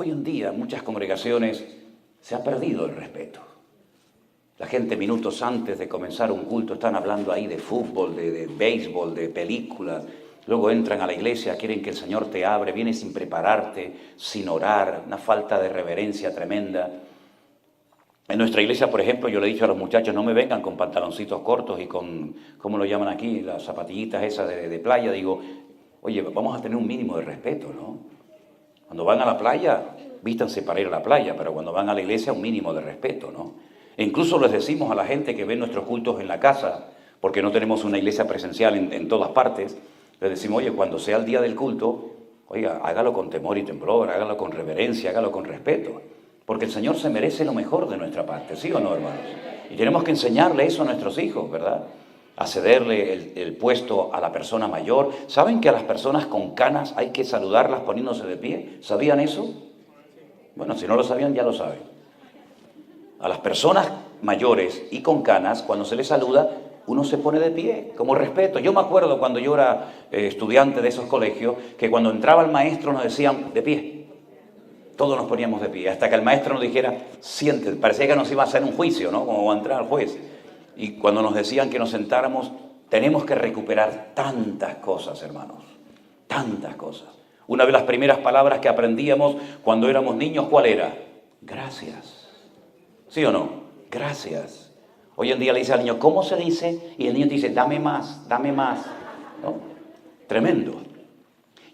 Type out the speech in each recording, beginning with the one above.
Hoy en día en muchas congregaciones se ha perdido el respeto. La gente minutos antes de comenzar un culto están hablando ahí de fútbol, de béisbol, de películas. Luego entran a la iglesia, quieren que el Señor te abre, vienes sin prepararte, sin orar, una falta de reverencia tremenda. En nuestra iglesia, por ejemplo, yo le he dicho a los muchachos, no me vengan con pantaloncitos cortos y con, ¿cómo lo llaman aquí? Las zapatillitas esas de playa. Digo, oye, vamos a tener un mínimo de respeto, ¿no? Cuando van a la playa, vístanse para ir a la playa, pero cuando van a la iglesia, un mínimo de respeto, ¿no? E incluso les decimos a la gente que ve nuestros cultos en la casa, porque no tenemos una iglesia presencial en todas partes, les decimos, oye, cuando sea el día del culto, oiga, hágalo con temor y temblor, hágalo con reverencia, hágalo con respeto. Porque el Señor se merece lo mejor de nuestra parte, ¿sí o no, hermanos? Y tenemos que enseñarle eso a nuestros hijos, ¿verdad? A cederle el puesto a la persona mayor. ¿Saben que a las personas con canas hay que saludarlas poniéndose de pie? ¿Sabían eso? Bueno, si no lo sabían, ya lo saben. A las personas mayores y con canas, cuando se les saluda, uno se pone de pie, como respeto. Yo me acuerdo cuando yo era estudiante de esos colegios, que cuando entraba el maestro nos decían, de pie. Todos nos poníamos de pie, hasta que el maestro nos dijera, siéntate. Parecía que nos iba a hacer un juicio, ¿no? Como va a entrar el juez. Y cuando nos decían que nos sentáramos, tenemos que recuperar tantas cosas, hermanos. Tantas cosas. Una de las primeras palabras que aprendíamos cuando éramos niños, ¿cuál era? Gracias. ¿Sí o no? Gracias. Hoy en día le dice al niño, ¿cómo se dice? Y el niño te dice, dame más, ¿no? Tremendo.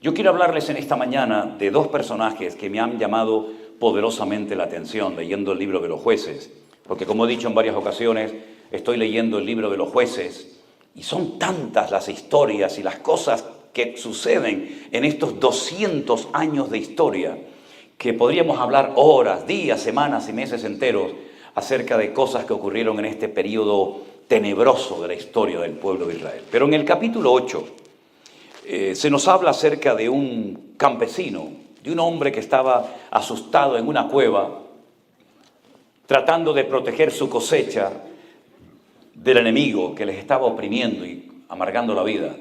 Yo quiero hablarles en esta mañana de dos personajes que me han llamado poderosamente la atención leyendo el libro de los jueces. Porque como he dicho en varias ocasiones, estoy leyendo el libro de los jueces y son tantas las historias y las cosas que suceden en estos 200 años de historia que podríamos hablar horas, días, semanas y meses enteros acerca de cosas que ocurrieron en este periodo tenebroso de la historia del pueblo de Israel. Pero en el capítulo 8 se nos habla acerca de un campesino, de un hombre que estaba asustado en una cueva, tratando de proteger su cosecha del enemigo que les estaba oprimiendo y amargando la vida.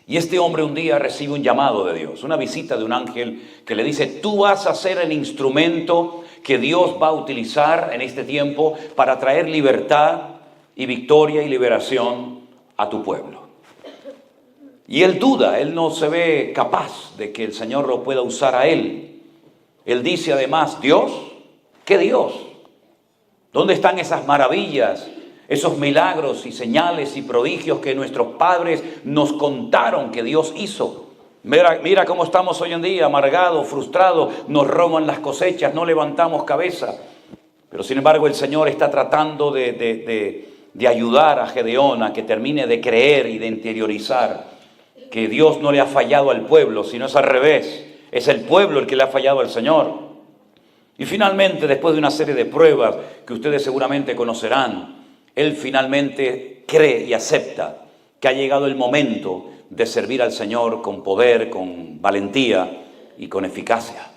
Y este hombre un día recibe un llamado de Dios, una visita de un ángel que le dice, tú vas a ser el instrumento que Dios va a utilizar en este tiempo para traer libertad y victoria y liberación a tu pueblo. Y él duda, él no se ve capaz de que el Señor lo pueda usar a él. Él dice además, ¿Dios? ¿Qué Dios? ¿Dónde están esas maravillas, esos milagros y señales y prodigios que nuestros padres nos contaron que Dios hizo? Mira cómo estamos hoy en día, amargados, frustrados, nos roban las cosechas, no levantamos cabeza. Pero sin embargo el Señor está tratando de ayudar a Gedeón a que termine de creer y de interiorizar que Dios no le ha fallado al pueblo, sino es al revés. Es el pueblo el que le ha fallado al Señor. Y finalmente, después de una serie de pruebas que ustedes seguramente conocerán, él finalmente cree y acepta que ha llegado el momento de servir al Señor con poder, con valentía y con eficacia.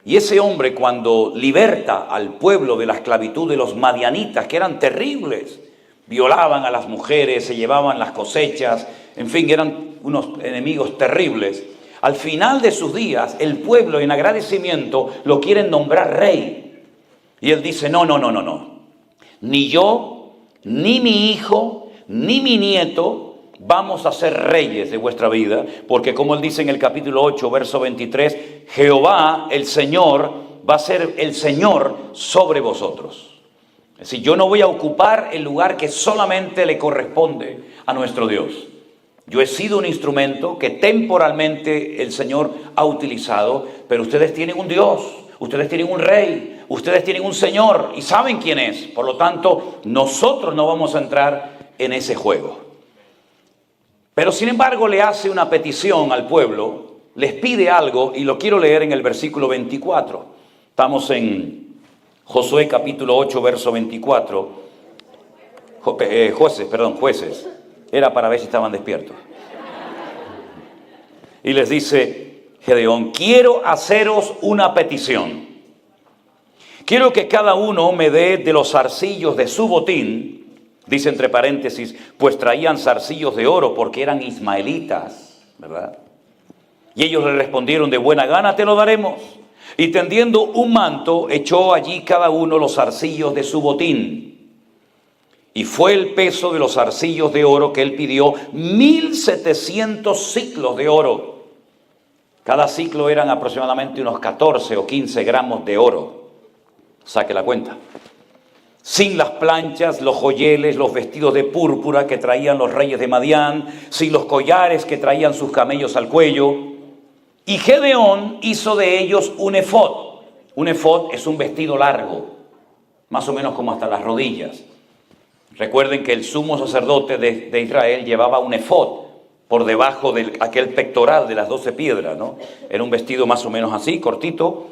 Y ese hombre, cuando liberta al pueblo de la esclavitud de los madianitas, que eran terribles, violaban a las mujeres, se llevaban las cosechas, en fin, eran unos enemigos terribles. Al final de sus días, el pueblo en agradecimiento lo quieren nombrar rey. Y él dice, no. Ni yo, ni mi hijo, ni mi nieto vamos a ser reyes de vuestra vida. Porque como él dice en el capítulo 8, verso 23, Jehová, el Señor, va a ser el Señor sobre vosotros. Es decir, yo no voy a ocupar el lugar que solamente le corresponde a nuestro Dios. Yo he sido un instrumento que temporalmente el Señor ha utilizado, pero ustedes tienen un Dios, ustedes tienen un rey, ustedes tienen un Señor y saben quién es. Por lo tanto, nosotros no vamos a entrar en ese juego. Pero sin embargo le hace una petición al pueblo, les pide algo y lo quiero leer en el versículo 24. Estamos en Josué capítulo 8, verso 24. Jueces. Era para ver si estaban despiertos. Y les dice Gedeón, quiero haceros una petición. Quiero que cada uno me dé de los zarcillos de su botín, dice entre paréntesis, pues traían zarcillos de oro porque eran ismaelitas, ¿verdad? Y ellos le respondieron, de buena gana te lo daremos. Y tendiendo un manto, echó allí cada uno los zarcillos de su botín. Y fue el peso de los zarcillos de oro que él pidió, 1,700 siclos de oro. Cada ciclo eran aproximadamente unos 14 o 15 gramos de oro. Saque la cuenta. Sin las planchas, los joyeles, los vestidos de púrpura que traían los reyes de Madián, sin los collares que traían sus camellos al cuello. Y Gedeón hizo de ellos un efod. Un efod es un vestido largo, más o menos como hasta las rodillas. Recuerden que el sumo sacerdote de Israel llevaba un efod por debajo de aquel pectoral de las 12 piedras, ¿no? Era un vestido más o menos así, cortito.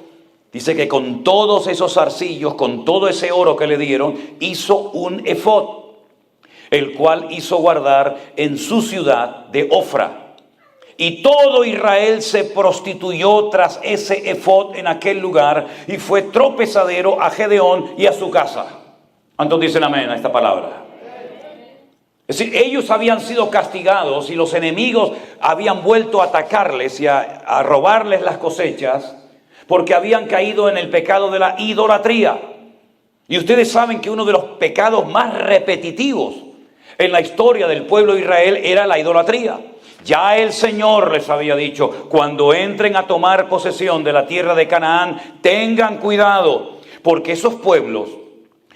Dice que con todos esos zarcillos, con todo ese oro que le dieron, hizo un efod, el cual hizo guardar en su ciudad de Ofra. Y todo Israel se prostituyó tras ese efod en aquel lugar y fue tropezadero a Gedeón y a su casa. ¿Cuántos dicen amén a esta palabra? Es decir, ellos habían sido castigados y los enemigos habían vuelto a atacarles y a robarles las cosechas, porque habían caído en el pecado de la idolatría. Y ustedes saben que uno de los pecados más repetitivos en la historia del pueblo de Israel era la idolatría. Ya el Señor les había dicho, cuando entren a tomar posesión de la tierra de Canaán, tengan cuidado, porque esos pueblos,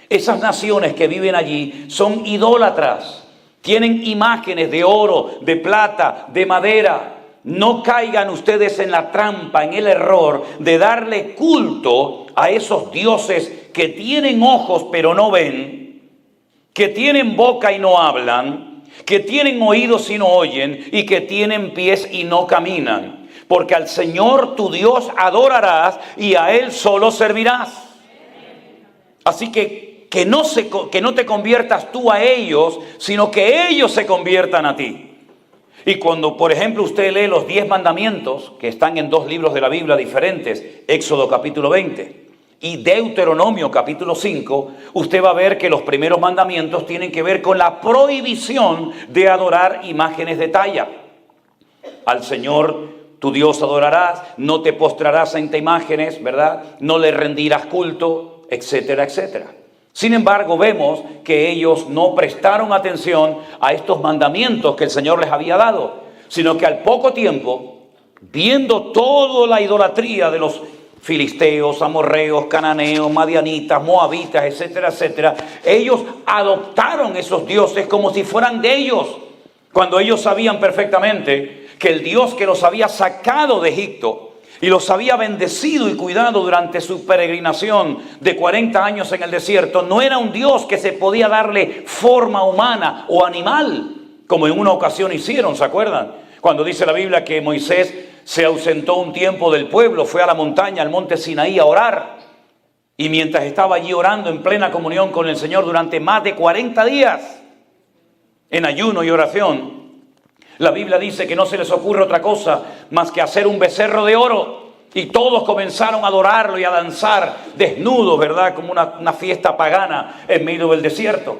esas naciones que viven allí, son idólatras. Tienen imágenes de oro, de plata, de madera. No caigan ustedes en la trampa, en el error de darle culto a esos dioses que tienen ojos pero no ven, que tienen boca y no hablan, que tienen oídos y no oyen y que tienen pies y no caminan. Porque al Señor tu Dios adorarás y a Él solo servirás. Así que no te conviertas tú a ellos, sino que ellos se conviertan a ti. Y cuando, por ejemplo, usted lee los 10 mandamientos, que están en 2 libros de la Biblia diferentes, Éxodo capítulo 20 y Deuteronomio capítulo 5, usted va a ver que los primeros mandamientos tienen que ver con la prohibición de adorar imágenes de talla. Al Señor tu Dios adorarás, no te postrarás ante imágenes, ¿verdad? No le rendirás culto, etcétera, etcétera. Sin embargo, vemos que ellos no prestaron atención a estos mandamientos que el Señor les había dado, sino que al poco tiempo, viendo toda la idolatría de los filisteos, amorreos, cananeos, madianitas, moabitas, etcétera, etcétera, ellos adoptaron esos dioses como si fueran de ellos, cuando ellos sabían perfectamente que el Dios que los había sacado de Egipto y los había bendecido y cuidado durante su peregrinación de 40 años en el desierto, no era un Dios que se podía darle forma humana o animal, como en una ocasión hicieron, ¿se acuerdan? Cuando dice la Biblia que Moisés se ausentó un tiempo del pueblo, fue a la montaña, al monte Sinaí a orar. Y mientras estaba allí orando en plena comunión con el Señor durante más de 40 días, en ayuno y oración, la Biblia dice que no se les ocurre otra cosa más que hacer un becerro de oro. Y todos comenzaron a adorarlo y a danzar desnudos, ¿verdad? Como una fiesta pagana en medio del desierto.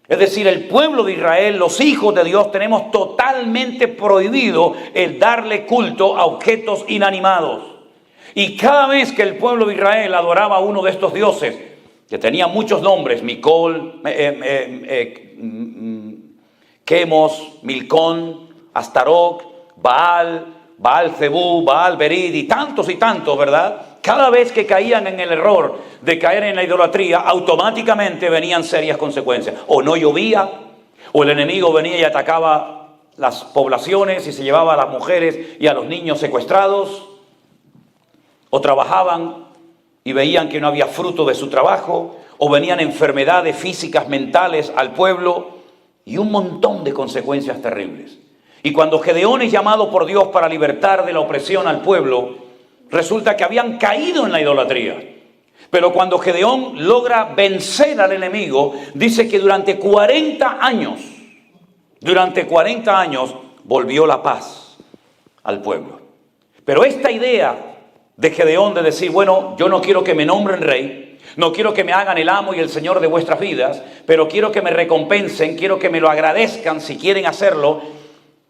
Es decir, el pueblo de Israel, los hijos de Dios, tenemos totalmente prohibido el darle culto a objetos inanimados. Y cada vez que el pueblo de Israel adoraba a uno de estos dioses, que tenía muchos nombres, Micol, Quemos, Milcón, Astaroc, Baal-Zebú, Baal-Berid y tantos, ¿verdad? Cada vez que caían en el error de caer en la idolatría, automáticamente venían serias consecuencias. O no llovía, o el enemigo venía y atacaba las poblaciones y se llevaba a las mujeres y a los niños secuestrados, o trabajaban y veían que no había fruto de su trabajo, o venían enfermedades físicas, mentales al pueblo, y un montón de consecuencias terribles. Y cuando Gedeón es llamado por Dios para libertar de la opresión al pueblo, resulta que habían caído en la idolatría. Pero cuando Gedeón logra vencer al enemigo, dice que durante 40 años, volvió la paz al pueblo. Pero esta idea de Gedeón de decir, bueno, yo no quiero que me nombren rey, no quiero que me hagan el amo y el señor de vuestras vidas, pero quiero que me recompensen, quiero que me lo agradezcan si quieren hacerlo,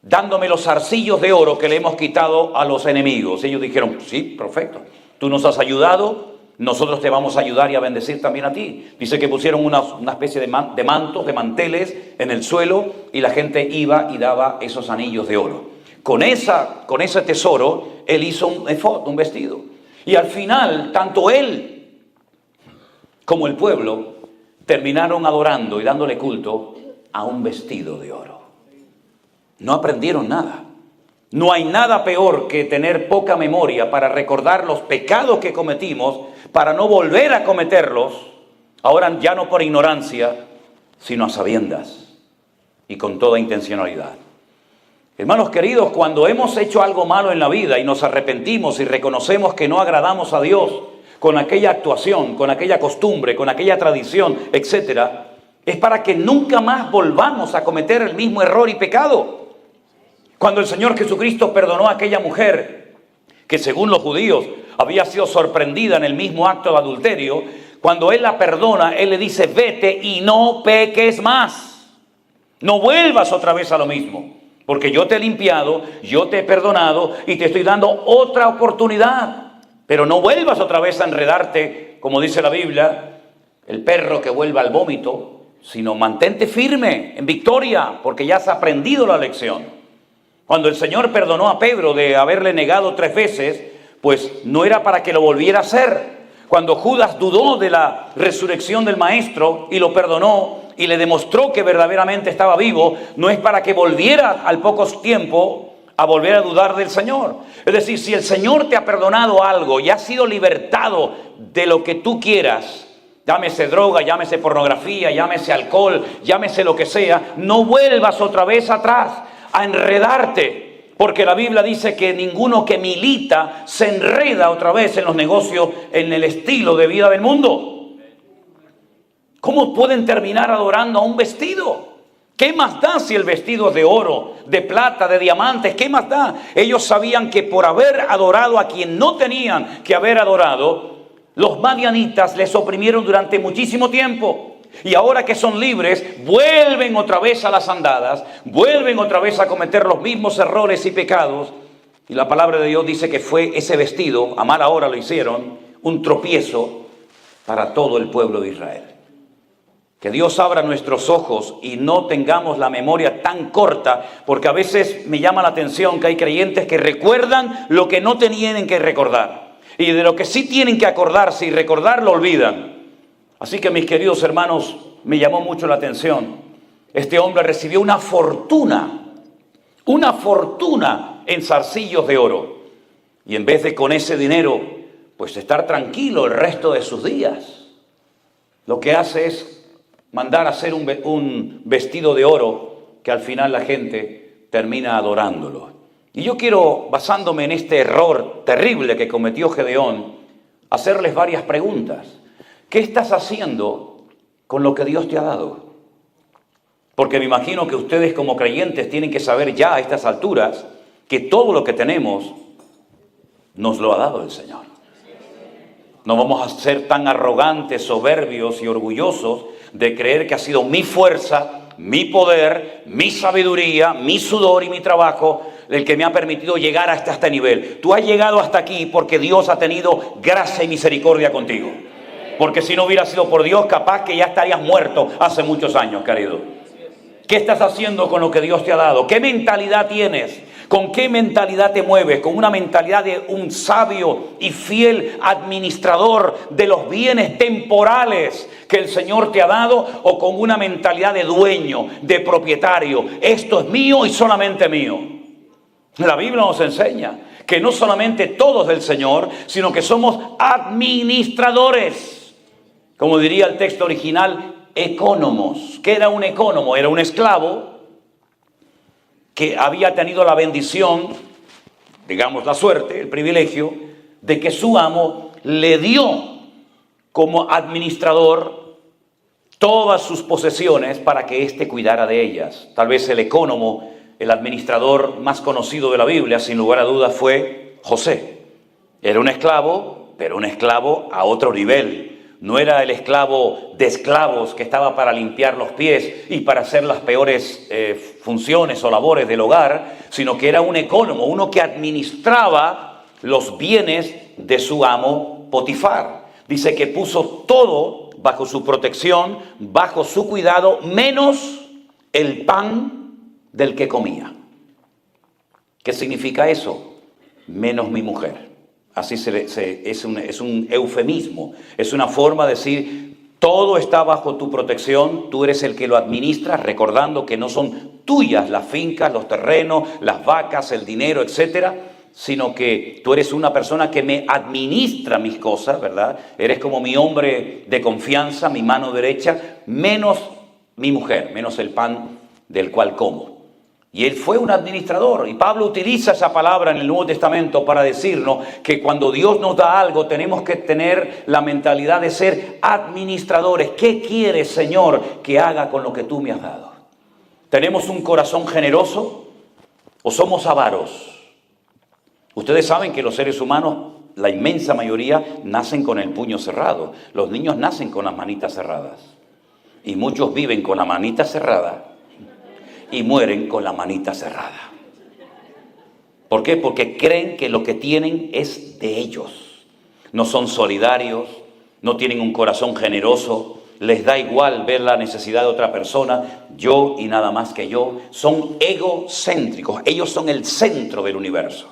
dándome los zarcillos de oro que le hemos quitado a los enemigos. Ellos dijeron, sí, perfecto, Tú nos has ayudado, nosotros te vamos a ayudar y a bendecir también a ti. Dice que pusieron una especie de mantos, de manteles en el suelo, y la gente iba y daba esos anillos de oro. Con ese tesoro, él hizo un efod, un vestido. Y al final, tanto él como el pueblo terminaron adorando y dándole culto a un vestido de oro. No aprendieron nada. No hay nada peor que tener poca memoria para recordar los pecados que cometimos, para no volver a cometerlos, ahora ya no por ignorancia, sino a sabiendas y con toda intencionalidad. Hermanos queridos, cuando hemos hecho algo malo en la vida y nos arrepentimos y reconocemos que no agradamos a Dios con aquella actuación, con aquella costumbre, con aquella tradición, etcétera, es para que nunca más volvamos a cometer el mismo error y pecado. Cuando el Señor Jesucristo perdonó a aquella mujer que, según los judíos, había sido sorprendida en el mismo acto de adulterio, cuando Él la perdona, Él le dice: vete y no peques más. No vuelvas otra vez a lo mismo, porque yo te he limpiado, yo te he perdonado y te estoy dando otra oportunidad. Pero no vuelvas otra vez a enredarte, como dice la Biblia, el perro que vuelva al vómito, sino mantente firme en victoria, porque ya has aprendido la lección. Cuando el Señor perdonó a Pedro de haberle negado 3 veces, pues no era para que lo volviera a hacer. Cuando Judas dudó de la resurrección del Maestro y lo perdonó y le demostró que verdaderamente estaba vivo, no es para que volviera al poco tiempo a volver a dudar del Señor. Es decir, si el Señor te ha perdonado algo y has sido libertado de lo que tú quieras, llámese droga, llámese pornografía, llámese alcohol, llámese lo que sea, no vuelvas otra vez atrás a enredarte, porque la Biblia dice que ninguno que milita se enreda otra vez en los negocios, en el estilo de vida del mundo. ¿Cómo pueden terminar adorando a un vestido? ¿Qué más da si el vestido es de oro, de plata, de diamantes? ¿Qué más da? Ellos sabían que por haber adorado a quien no tenían que haber adorado, los madianitas les oprimieron durante muchísimo tiempo. Y ahora que son libres, vuelven otra vez a las andadas, vuelven otra vez a cometer los mismos errores y pecados. Y la palabra de Dios dice que fue ese vestido, a mala hora lo hicieron, un tropiezo para todo el pueblo de Israel. Que Dios abra nuestros ojos y no tengamos la memoria tan corta, porque a veces me llama la atención que hay creyentes que recuerdan lo que no tenían que recordar. Y de lo que sí tienen que acordarse y recordar lo olvidan. Así que, mis queridos hermanos, me llamó mucho la atención. Este hombre recibió una fortuna en zarcillos de oro. Y en vez de con ese dinero, pues estar tranquilo el resto de sus días, lo que hace es mandar a hacer un vestido de oro que al final la gente termina adorándolo. Y yo quiero, basándome en este error terrible que cometió Gedeón, hacerles varias preguntas. ¿Qué estás haciendo con lo que Dios te ha dado? Porque me imagino que ustedes como creyentes tienen que saber ya a estas alturas que todo lo que tenemos nos lo ha dado el Señor. No vamos a ser tan arrogantes, soberbios y orgullosos de creer que ha sido mi fuerza, mi poder, mi sabiduría, mi sudor y mi trabajo el que me ha permitido llegar hasta este nivel. Tú has llegado hasta aquí porque Dios ha tenido gracia y misericordia contigo. Porque si no hubiera sido por Dios, capaz que ya estarías muerto hace muchos años, querido. ¿Qué estás haciendo con lo que Dios te ha dado? ¿Qué mentalidad tienes? ¿Con qué mentalidad te mueves? ¿Con una mentalidad de un sabio y fiel administrador de los bienes temporales que el Señor te ha dado? ¿O con una mentalidad de dueño, de propietario? Esto es mío y solamente mío. La Biblia nos enseña que no solamente todo es del Señor, sino que somos administradores. Como diría el texto original, ecónomos. ¿Qué era un ecónomo? Era un esclavo que había tenido la bendición, digamos la suerte, el privilegio, de que su amo le dio como administrador todas sus posesiones para que éste cuidara de ellas. Tal vez el ecónomo, el administrador más conocido de la Biblia, sin lugar a dudas, fue José. Era un esclavo, pero un esclavo a otro nivel. No era el esclavo de esclavos que estaba para limpiar los pies y para hacer las peores funciones o labores del hogar, sino que era un ecónomo, uno que administraba los bienes de su amo Potifar. Dice que puso todo bajo su protección, bajo su cuidado, menos el pan del que comía. ¿Qué significa eso? Menos mi mujer. Así es un eufemismo, es una forma de decir, todo está bajo tu protección, tú eres el que lo administras, recordando que no son tuyas las fincas, los terrenos, las vacas, el dinero, etcétera, sino que tú eres una persona que me administra mis cosas, ¿verdad? Eres como mi hombre de confianza, mi mano derecha, menos mi mujer, menos el pan del cual como. Y él fue un administrador, y Pablo utiliza esa palabra en el Nuevo Testamento para decirnos que cuando Dios nos da algo tenemos que tener la mentalidad de ser administradores. ¿Qué quieres, Señor, que haga con lo que tú me has dado? ¿Tenemos un corazón generoso o somos avaros? Ustedes saben que los seres humanos, la inmensa mayoría, nacen con el puño cerrado. Los niños nacen con las manitas cerradas. Y muchos viven con la manita cerrada y mueren con la manita cerrada. ¿Por qué? Porque creen que lo que tienen es de ellos. No son solidarios, no tienen un corazón generoso, les da igual ver la necesidad de otra persona, yo y nada más que yo. Son egocéntricos, ellos son el centro del universo.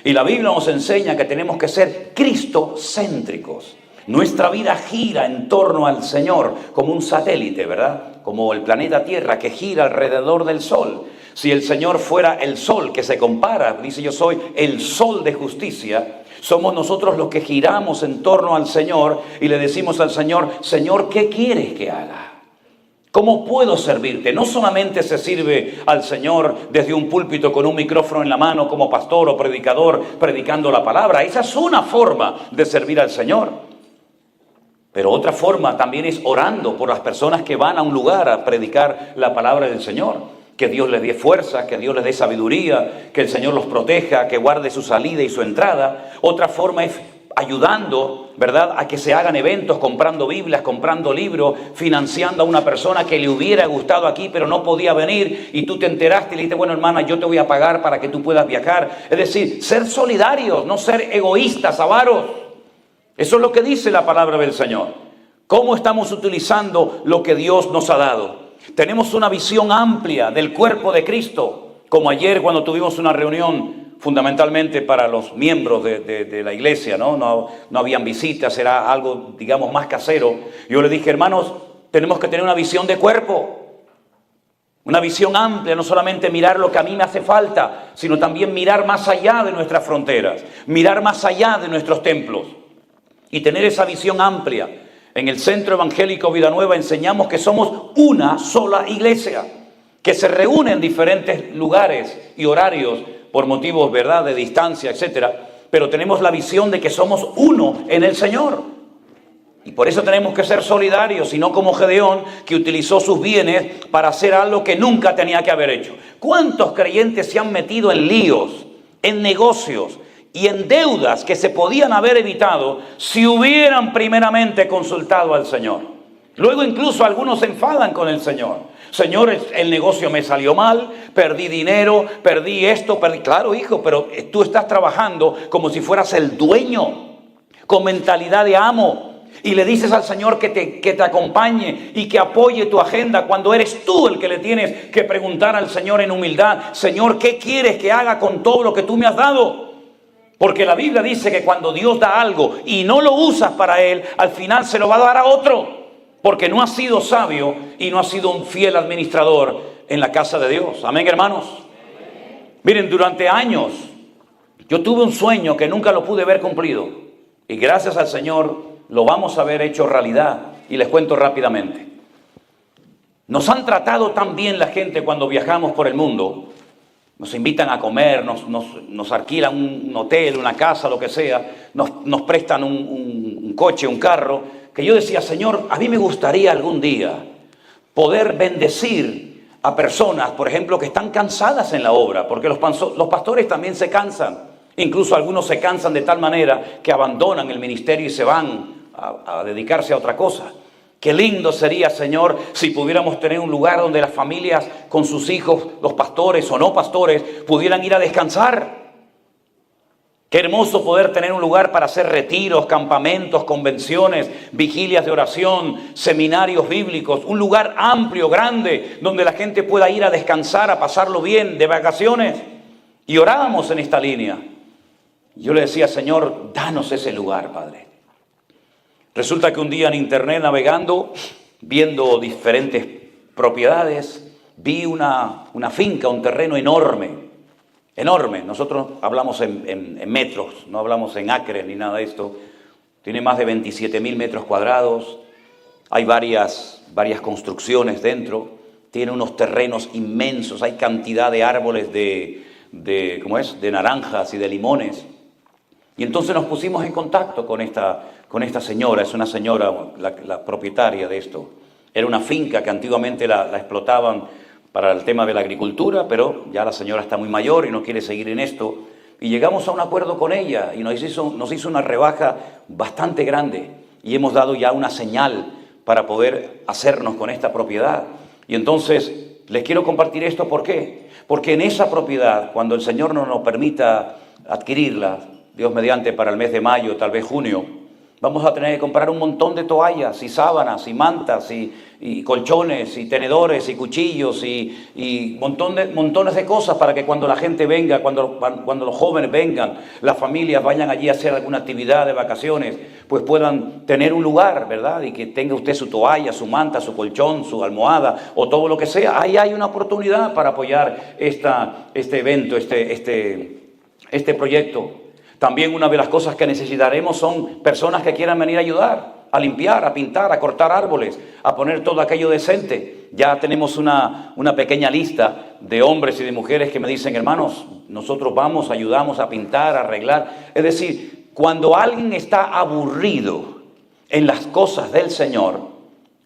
Y la Biblia nos enseña que tenemos que ser cristocéntricos. Nuestra vida gira en torno al Señor como un satélite, ¿verdad? Como el planeta Tierra que gira alrededor del Sol. Si el Señor fuera el Sol que se compara, dice yo soy el Sol de justicia, somos nosotros los que giramos en torno al Señor y le decimos al Señor, Señor, ¿qué quieres que haga? ¿Cómo puedo servirte? No solamente se sirve al Señor desde un púlpito con un micrófono en la mano como pastor o predicador predicando la palabra. Esa es una forma de servir al Señor. Pero otra forma también es orando por las personas que van a un lugar a predicar la palabra del Señor. Que Dios les dé fuerza, que Dios les dé sabiduría, que el Señor los proteja, que guarde su salida y su entrada. Otra forma es ayudando, ¿verdad?, a que se hagan eventos, comprando Biblias, comprando libros, financiando a una persona que le hubiera gustado aquí pero no podía venir y tú te enteraste y le dijiste, bueno hermana, yo te voy a pagar para que tú puedas viajar. Es decir, ser solidarios, no ser egoístas, avaros. Eso es lo que dice la palabra del Señor. ¿Cómo estamos utilizando lo que Dios nos ha dado? Tenemos una visión amplia del cuerpo de Cristo, como ayer cuando tuvimos una reunión fundamentalmente para los miembros de la iglesia, ¿no? No habían visitas, era algo, digamos, más casero. Yo le dije, hermanos, tenemos que tener una visión de cuerpo, una visión amplia, no solamente mirar lo que a mí me hace falta, sino también mirar más allá de nuestras fronteras, mirar más allá de nuestros templos. Y tener esa visión amplia. En el Centro Evangélico Vida Nueva enseñamos que somos una sola iglesia, que se reúne en diferentes lugares y horarios por motivos, ¿verdad?, de distancia, etcétera. Pero tenemos la visión de que somos uno en el Señor. Y por eso tenemos que ser solidarios, y no como Gedeón, que utilizó sus bienes para hacer algo que nunca tenía que haber hecho. ¿Cuántos creyentes se han metido en líos, en negocios y en deudas que se podían haber evitado si hubieran primeramente consultado al Señor? Luego incluso algunos se enfadan con el Señor. Señor, el negocio me salió mal, perdí dinero, perdí esto, perdí... Claro, hijo, pero tú estás trabajando como si fueras el dueño, con mentalidad de amo. Y le dices al Señor que te acompañe y que apoye tu agenda cuando eres tú el que le tienes que preguntar al Señor en humildad. Señor, ¿qué quieres que haga con todo lo que tú me has dado? Porque la Biblia dice que cuando Dios da algo y no lo usas para Él, al final se lo va a dar a otro. Porque no has sido sabio y no has sido un fiel administrador en la casa de Dios. Amén, hermanos. Miren, durante años yo tuve un sueño que nunca lo pude ver cumplido. Y gracias al Señor lo vamos a ver hecho realidad. Y les cuento rápidamente. Nos han tratado tan bien la gente cuando viajamos por el mundo. Nos invitan a comer, nos alquilan un hotel, una casa, lo que sea. Nos prestan un coche, un carro. Que yo decía, Señor, a mí me gustaría algún día poder bendecir a personas, por ejemplo, que están cansadas en la obra. Porque los pastores también se cansan. Incluso algunos se cansan de tal manera que abandonan el ministerio y se van a dedicarse a otra cosa. Qué lindo sería, Señor, si pudiéramos tener un lugar donde las familias con sus hijos, los pastores o no pastores, pudieran ir a descansar. Qué hermoso poder tener un lugar para hacer retiros, campamentos, convenciones, vigilias de oración, seminarios bíblicos. Un lugar amplio, grande, donde la gente pueda ir a descansar, a pasarlo bien, de vacaciones. Y orábamos en esta línea. Yo le decía, Señor, danos ese lugar, Padre. Resulta que un día en internet navegando, viendo diferentes propiedades, vi una finca, un terreno enorme. Enorme, nosotros hablamos en metros, no hablamos en acres ni nada de esto. Tiene más de 27.000 metros cuadrados, hay varias construcciones dentro, tiene unos terrenos inmensos, hay cantidad de árboles de naranjas y de limones. Y entonces nos pusimos en contacto con esta señora, es una señora, la propietaria de esto. Era una finca que antiguamente la explotaban para el tema de la agricultura, pero ya la señora está muy mayor y no quiere seguir en esto. Y llegamos a un acuerdo con ella y nos hizo una rebaja bastante grande. Y hemos dado ya una señal para poder hacernos con esta propiedad. Y entonces les quiero compartir esto, ¿por qué? Porque en esa propiedad, cuando el Señor no nos permita adquirirla, Dios mediante para el mes de mayo, tal vez junio, vamos a tener que comprar un montón de toallas y sábanas y mantas y colchones y tenedores y cuchillos y montones de cosas para que cuando la gente venga, cuando los jóvenes vengan, las familias vayan allí a hacer alguna actividad de vacaciones, pues puedan tener un lugar, ¿verdad? Y que tenga usted su toalla, su manta, su colchón, su almohada o todo lo que sea. Ahí hay una oportunidad para apoyar este evento, este proyecto. También una de las cosas que necesitaremos son personas que quieran venir a ayudar, a limpiar, a pintar, a cortar árboles, a poner todo aquello decente. Ya tenemos una pequeña lista de hombres y de mujeres que me dicen, hermanos, nosotros vamos, ayudamos a pintar, a arreglar. Es decir, cuando alguien está aburrido en las cosas del Señor,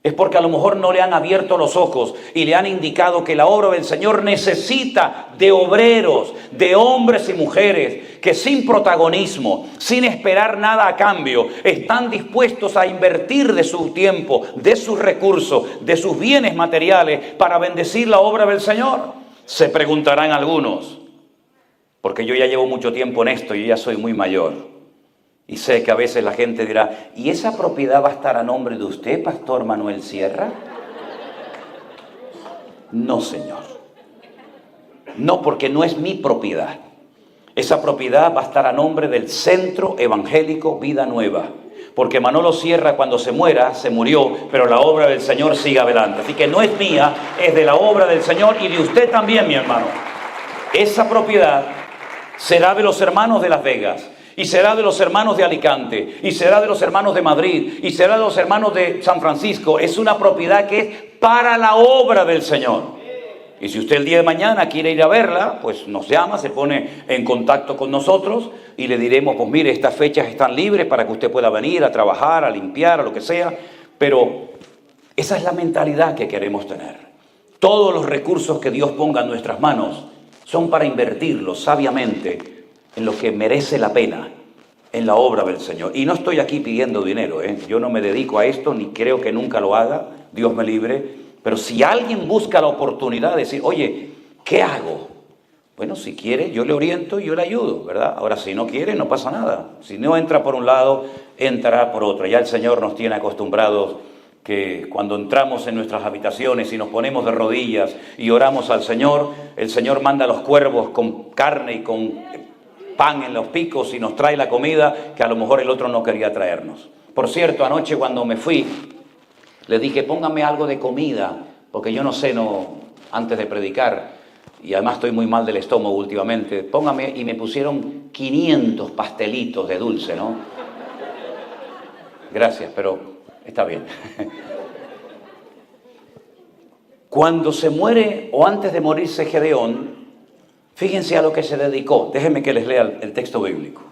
es porque a lo mejor no le han abierto los ojos y le han indicado que la obra del Señor necesita de obreros, de hombres y mujeres que sin protagonismo, sin esperar nada a cambio, están dispuestos a invertir de su tiempo, de sus recursos, de sus bienes materiales para bendecir la obra del Señor. Se preguntarán algunos, porque yo ya llevo mucho tiempo en esto y ya soy muy mayor. Y sé que a veces la gente dirá, ¿y esa propiedad va a estar a nombre de usted, Pastor Manuel Sierra? No, señor. No, porque no es mi propiedad. Esa propiedad va a estar a nombre del Centro Evangélico Vida Nueva. Porque Manolo Sierra, cuando se muera, se murió, pero la obra del Señor sigue adelante. Así que no es mía, es de la obra del Señor y de usted también, mi hermano. Esa propiedad será de los hermanos de Las Vegas. Y será de los hermanos de Alicante, y será de los hermanos de Madrid, y será de los hermanos de San Francisco. Es una propiedad que es para la obra del Señor. Y si usted el día de mañana quiere ir a verla, pues nos llama, se pone en contacto con nosotros y le diremos, pues mire, estas fechas están libres para que usted pueda venir a trabajar, a limpiar, a lo que sea. Pero esa es la mentalidad que queremos tener. Todos los recursos que Dios ponga en nuestras manos son para invertirlos sabiamente en lo que merece la pena, en la obra del Señor. Y no estoy aquí pidiendo dinero, Yo no me dedico a esto, ni creo que nunca lo haga, Dios me libre. Pero si alguien busca la oportunidad de decir, oye, ¿qué hago? Bueno, si quiere, yo le oriento y yo le ayudo, ¿verdad? Ahora, si no quiere, no pasa nada. Si no entra por un lado, entrará por otro. Ya el Señor nos tiene acostumbrados que cuando entramos en nuestras habitaciones y nos ponemos de rodillas y oramos al Señor, el Señor manda a los cuervos con carne y con pan en los picos y nos trae la comida que a lo mejor el otro no quería traernos. Por cierto, anoche cuando me fui, le dije, póngame algo de comida, porque yo no sé, antes de predicar, y además estoy muy mal del estómago últimamente, póngame, y me pusieron 500 pastelitos de dulce, ¿no? Gracias, pero está bien. Cuando se muere, o antes de morirse Gedeón, fíjense a lo que se dedicó. Déjenme que les lea el texto bíblico.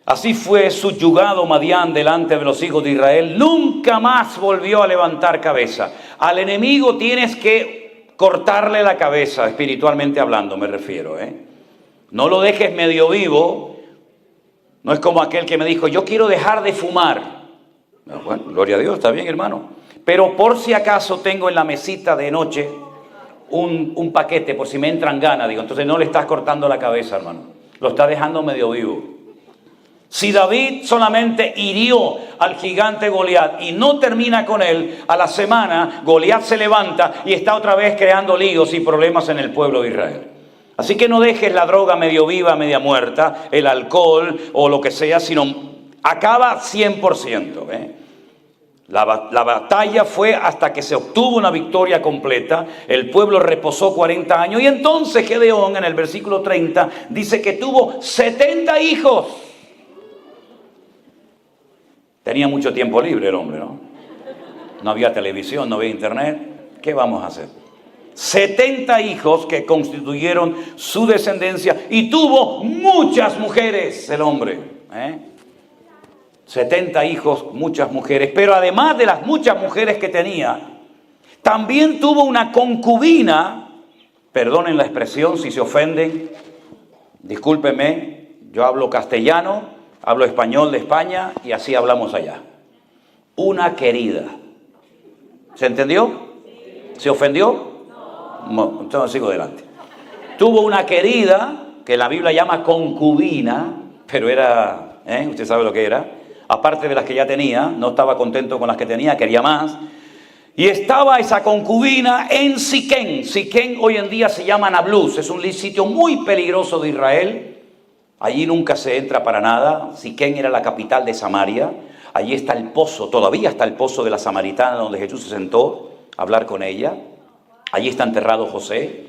Así fue subyugado Madián delante de los hijos de Israel. Nunca más volvió a levantar cabeza. Al enemigo tienes que cortarle la cabeza, espiritualmente hablando me refiero. No lo dejes medio vivo. No es como aquel que me dijo, yo quiero dejar de fumar. Bueno, gloria a Dios, está bien, hermano. Pero por si acaso tengo en la mesita de noche un paquete, por si me entran ganas, digo, entonces no le estás cortando la cabeza, hermano. lo está dejando medio vivo. Si David solamente hirió al gigante Goliat y no termina con él, a la semana Goliat se levanta y está otra vez creando líos y problemas en el pueblo de Israel. Así que no dejes la droga medio viva, media muerta, el alcohol o lo que sea, sino acaba 100%. La batalla fue hasta que se obtuvo una victoria completa. El pueblo reposó 40 años y entonces Gedeón, en el versículo 30, dice que tuvo 70 hijos. Tenía mucho tiempo libre el hombre, ¿no? No había televisión, no había internet. ¿Qué vamos a hacer? 70 hijos que constituyeron su descendencia y tuvo muchas mujeres el hombre. 70 hijos, muchas mujeres. Pero además de las muchas mujeres que tenía, también tuvo una concubina. Perdonen la expresión si se ofenden. Discúlpenme, yo hablo castellano. Hablo español de España y así hablamos allá. Una querida. ¿Se entendió? ¿Se ofendió? No. Entonces sigo adelante. Tuvo una querida, que la Biblia llama concubina, pero era, usted sabe lo que era. Aparte de las que ya tenía, no estaba contento con las que tenía, quería más. Y estaba esa concubina en Siquén. Siquén hoy en día se llama Nablus. Es un sitio muy peligroso de Israel. Allí nunca se entra para nada. Siquén era la capital de Samaria. Allí está el pozo, todavía está el pozo de la Samaritana donde Jesús se sentó a hablar con ella. Allí está enterrado José,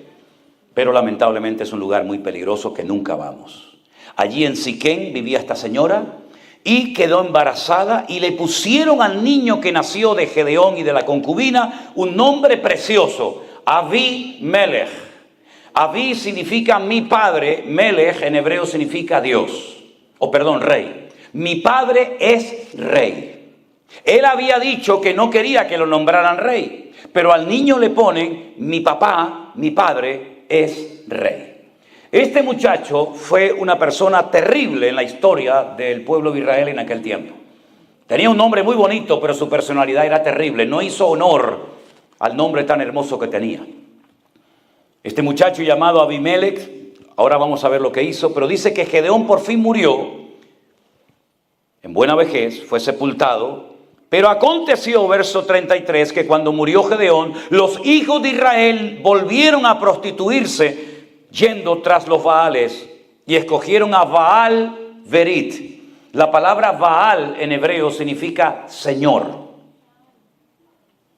pero lamentablemente es un lugar muy peligroso que nunca vamos. Allí en Siquén vivía esta señora y quedó embarazada y le pusieron al niño que nació de Gedeón y de la concubina un nombre precioso, Abimelech. Abí significa mi padre, Melech en hebreo significa Dios, rey. Mi padre es rey. Él había dicho que no quería que lo nombraran rey, pero al niño le ponen mi papá, mi padre es rey. Este muchacho fue una persona terrible en la historia del pueblo de Israel en aquel tiempo. Tenía un nombre muy bonito, pero su personalidad era terrible. No hizo honor al nombre tan hermoso que tenía. Este muchacho llamado Abimelech, ahora vamos a ver lo que hizo, pero dice que Gedeón por fin murió, en buena vejez, fue sepultado, pero aconteció, verso 33, que cuando murió Gedeón, los hijos de Israel volvieron a prostituirse yendo tras los Baales y escogieron a Baal Berit. La palabra Baal en hebreo significa Señor,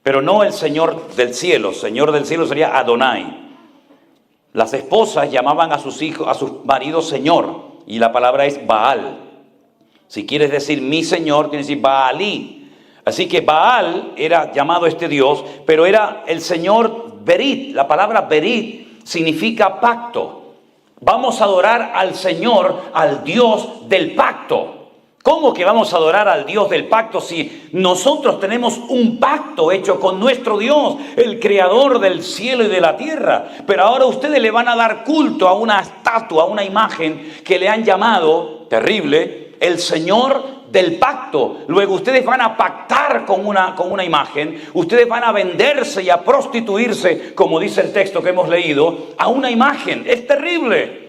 pero no el Señor del cielo. Señor del cielo sería Adonai. Las esposas llamaban a sus hijos, a sus maridos Señor, y la palabra es Baal. Si quieres decir mi Señor, tienes que decir Baalí. Así que Baal era llamado este Dios, pero era el Señor Berit. La palabra Berit significa pacto. Vamos a adorar al Señor, al Dios del pacto. ¿Cómo que vamos a adorar al Dios del pacto si nosotros tenemos un pacto hecho con nuestro Dios, el creador del cielo y de la tierra? Pero ahora ustedes le van a dar culto a una estatua, a una imagen que le han llamado, terrible, el Señor del pacto. Luego ustedes van a pactar con una imagen, ustedes van a venderse y a prostituirse, como dice el texto que hemos leído, a una imagen. Es terrible.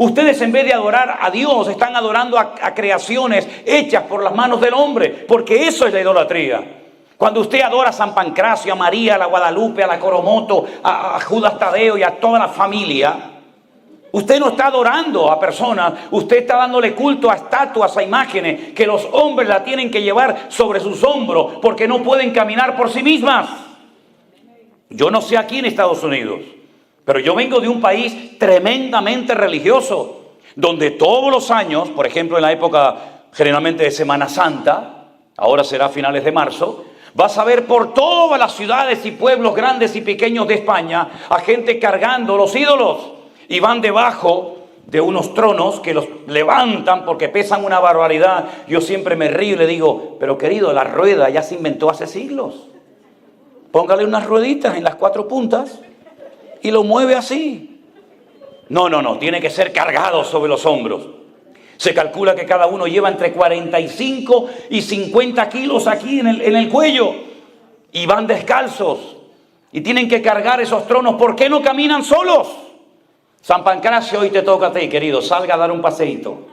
Ustedes en vez de adorar a Dios están adorando a creaciones hechas por las manos del hombre, porque eso es la idolatría. Cuando usted adora a San Pancracio, a María, a la Guadalupe, a la Coromoto, a Judas Tadeo y a toda la familia, usted no está adorando a personas, usted está dándole culto a estatuas, a imágenes que los hombres la tienen que llevar sobre sus hombros porque no pueden caminar por sí mismas. Yo no sé aquí en Estados Unidos, pero yo vengo de un país tremendamente religioso, donde todos los años, por ejemplo en la época generalmente de Semana Santa, ahora será a finales de marzo, vas a ver por todas las ciudades y pueblos grandes y pequeños de España a gente cargando los ídolos y van debajo de unos tronos que los levantan porque pesan una barbaridad. Yo siempre me río y le digo, pero querido, la rueda ya se inventó hace siglos. Póngale unas rueditas en las 4 puntas y lo mueve así. No, tiene que ser cargado sobre los hombros. Se calcula que cada uno lleva entre 45 y 50 kilos aquí en el cuello. Y van descalzos. Y tienen que cargar esos tronos. ¿Por qué no caminan solos? San Pancracio, hoy te toca a ti, querido, salga a dar un paseíto.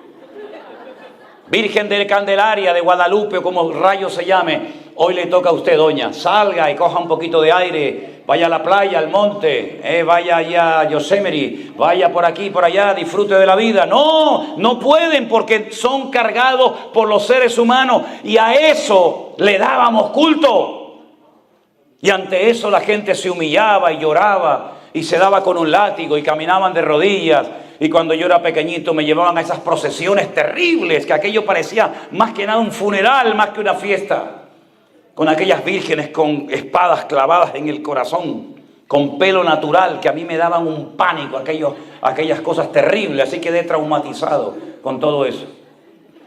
Virgen de Candelaria, de Guadalupe, o como rayo se llame, hoy le toca a usted, doña, salga y coja un poquito de aire, vaya a la playa, al monte, vaya allá a Yosemite, vaya por aquí, por allá, disfrute de la vida. No, no pueden porque son cargados por los seres humanos y a eso le dábamos culto. Y ante eso la gente se humillaba y lloraba y se daba con un látigo y caminaban de rodillas. Y cuando yo era pequeñito me llevaban a esas procesiones terribles, que aquello parecía más que nada un funeral, más que una fiesta. Con aquellas vírgenes con espadas clavadas en el corazón, con pelo natural, que a mí me daban un pánico, aquellas cosas terribles. Así quedé traumatizado con todo eso.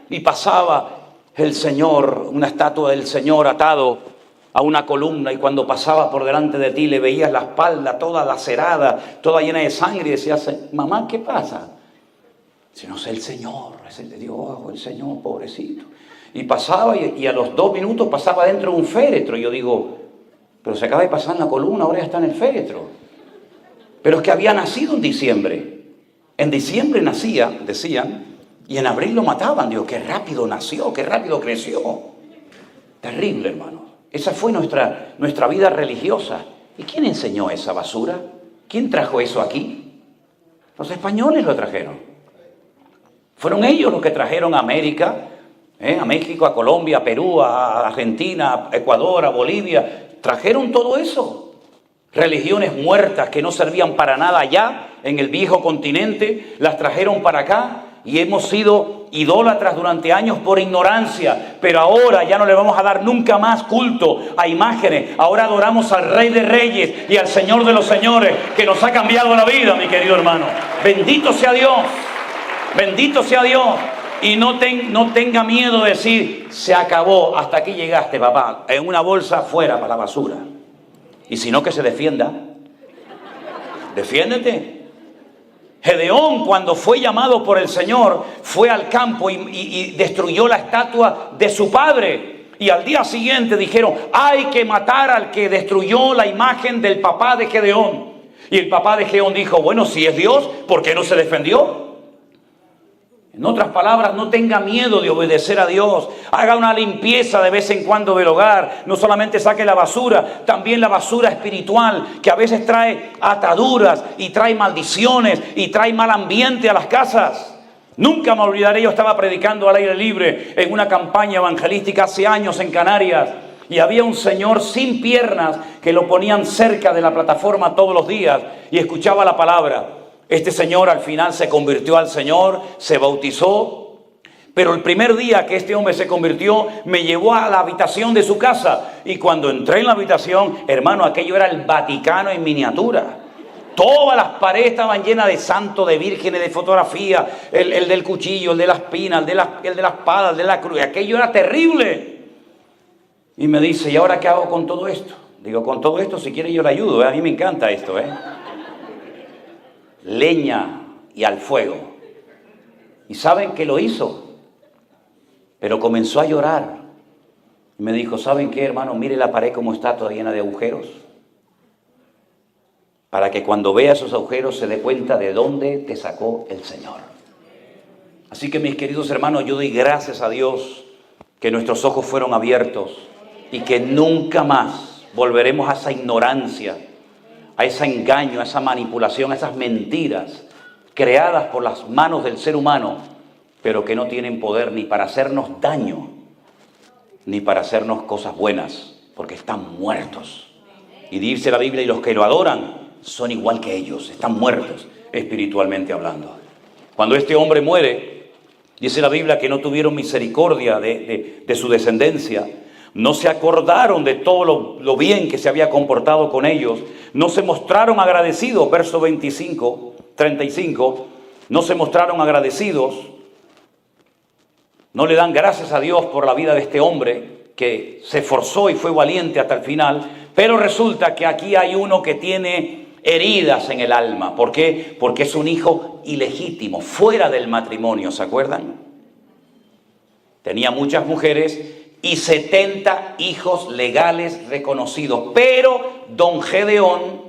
Y pasaba el Señor, una estatua del Señor atado a una columna, y cuando pasaba por delante de ti le veías la espalda toda lacerada, toda llena de sangre, y decías, mamá, ¿qué pasa? Si no sé, el Señor, es el de Dios, el Señor, pobrecito. Y pasaba, y a los 2 minutos pasaba dentro de un féretro, y yo digo, pero se acaba de pasar en la columna, ahora ya está en el féretro. Pero es que había nacido en diciembre nacía, decían, y en abril lo mataban. Digo, qué rápido nació, qué rápido creció. Terrible, hermano. Esa fue nuestra vida religiosa. ¿Y quién enseñó esa basura? ¿Quién trajo eso aquí? Los españoles lo trajeron. Fueron ellos los que trajeron a América, a México, a Colombia, a Perú, a Argentina, a Ecuador, a Bolivia. Trajeron todo eso. Religiones muertas que no servían para nada allá, en el viejo continente, las trajeron para acá. Y hemos sido idólatras durante años por ignorancia, pero ahora ya no le vamos a dar nunca más culto a imágenes. Ahora adoramos al Rey de Reyes y al Señor de los Señores, que nos ha cambiado la vida, mi querido hermano. Bendito sea Dios, bendito sea Dios. Y no tenga miedo de decir, se acabó, hasta aquí llegaste, papá, en una bolsa fuera para la basura. Y si no, que se defienda. Defiéndete. Gedeón, cuando fue llamado por el Señor, fue al campo y destruyó la estatua de su padre. Y al día siguiente dijeron, hay que matar al que destruyó la imagen del papá de Gedeón. Y el papá de Gedeón dijo, bueno, si es Dios, ¿por qué no se defendió? En otras palabras, no tenga miedo de obedecer a Dios. Haga una limpieza de vez en cuando del hogar. No solamente saque la basura, también la basura espiritual, que a veces trae ataduras y trae maldiciones y trae mal ambiente a las casas. Nunca me olvidaré, yo estaba predicando al aire libre en una campaña evangelística hace años en Canarias. Y había un señor sin piernas que lo ponían cerca de la plataforma todos los días y escuchaba la palabra. Este señor al final se convirtió al Señor, se bautizó, pero el primer día que este hombre se convirtió, me llevó a la habitación de su casa. Y cuando entré en la habitación, hermano, aquello era el Vaticano en miniatura. Todas las paredes estaban llenas de santos, de vírgenes, de fotografía, el del cuchillo, el de la espina, el de la espada, el de la cruz. Aquello era terrible. Y me dice, ¿y ahora qué hago con todo esto? Digo, con todo esto, si quiere yo le ayudo, A mí me encanta esto, Leña y al fuego. ¿Y saben qué lo hizo? Pero comenzó a llorar. Y me dijo, ¿saben qué, hermano? Mire la pared como está, toda llena de agujeros. Para que cuando vea esos agujeros se dé cuenta de dónde te sacó el Señor. Así que, mis queridos hermanos, yo doy gracias a Dios que nuestros ojos fueron abiertos y que nunca más volveremos a esa ignorancia, a ese engaño, a esa manipulación, a esas mentiras creadas por las manos del ser humano, pero que no tienen poder ni para hacernos daño, ni para hacernos cosas buenas, porque están muertos. Y dice la Biblia, y los que lo adoran son igual que ellos, están muertos espiritualmente hablando. Cuando este hombre muere, dice la Biblia que no tuvieron misericordia de su descendencia. No se acordaron de todo lo bien que se había comportado con ellos. No se mostraron agradecidos. Verso 35. No se mostraron agradecidos. No le dan gracias a Dios por la vida de este hombre que se esforzó y fue valiente hasta el final. Pero resulta que aquí hay uno que tiene heridas en el alma. ¿Por qué? Porque es un hijo ilegítimo, fuera del matrimonio, ¿se acuerdan? Tenía muchas mujeres y 70 hijos legales reconocidos. Pero don Gedeón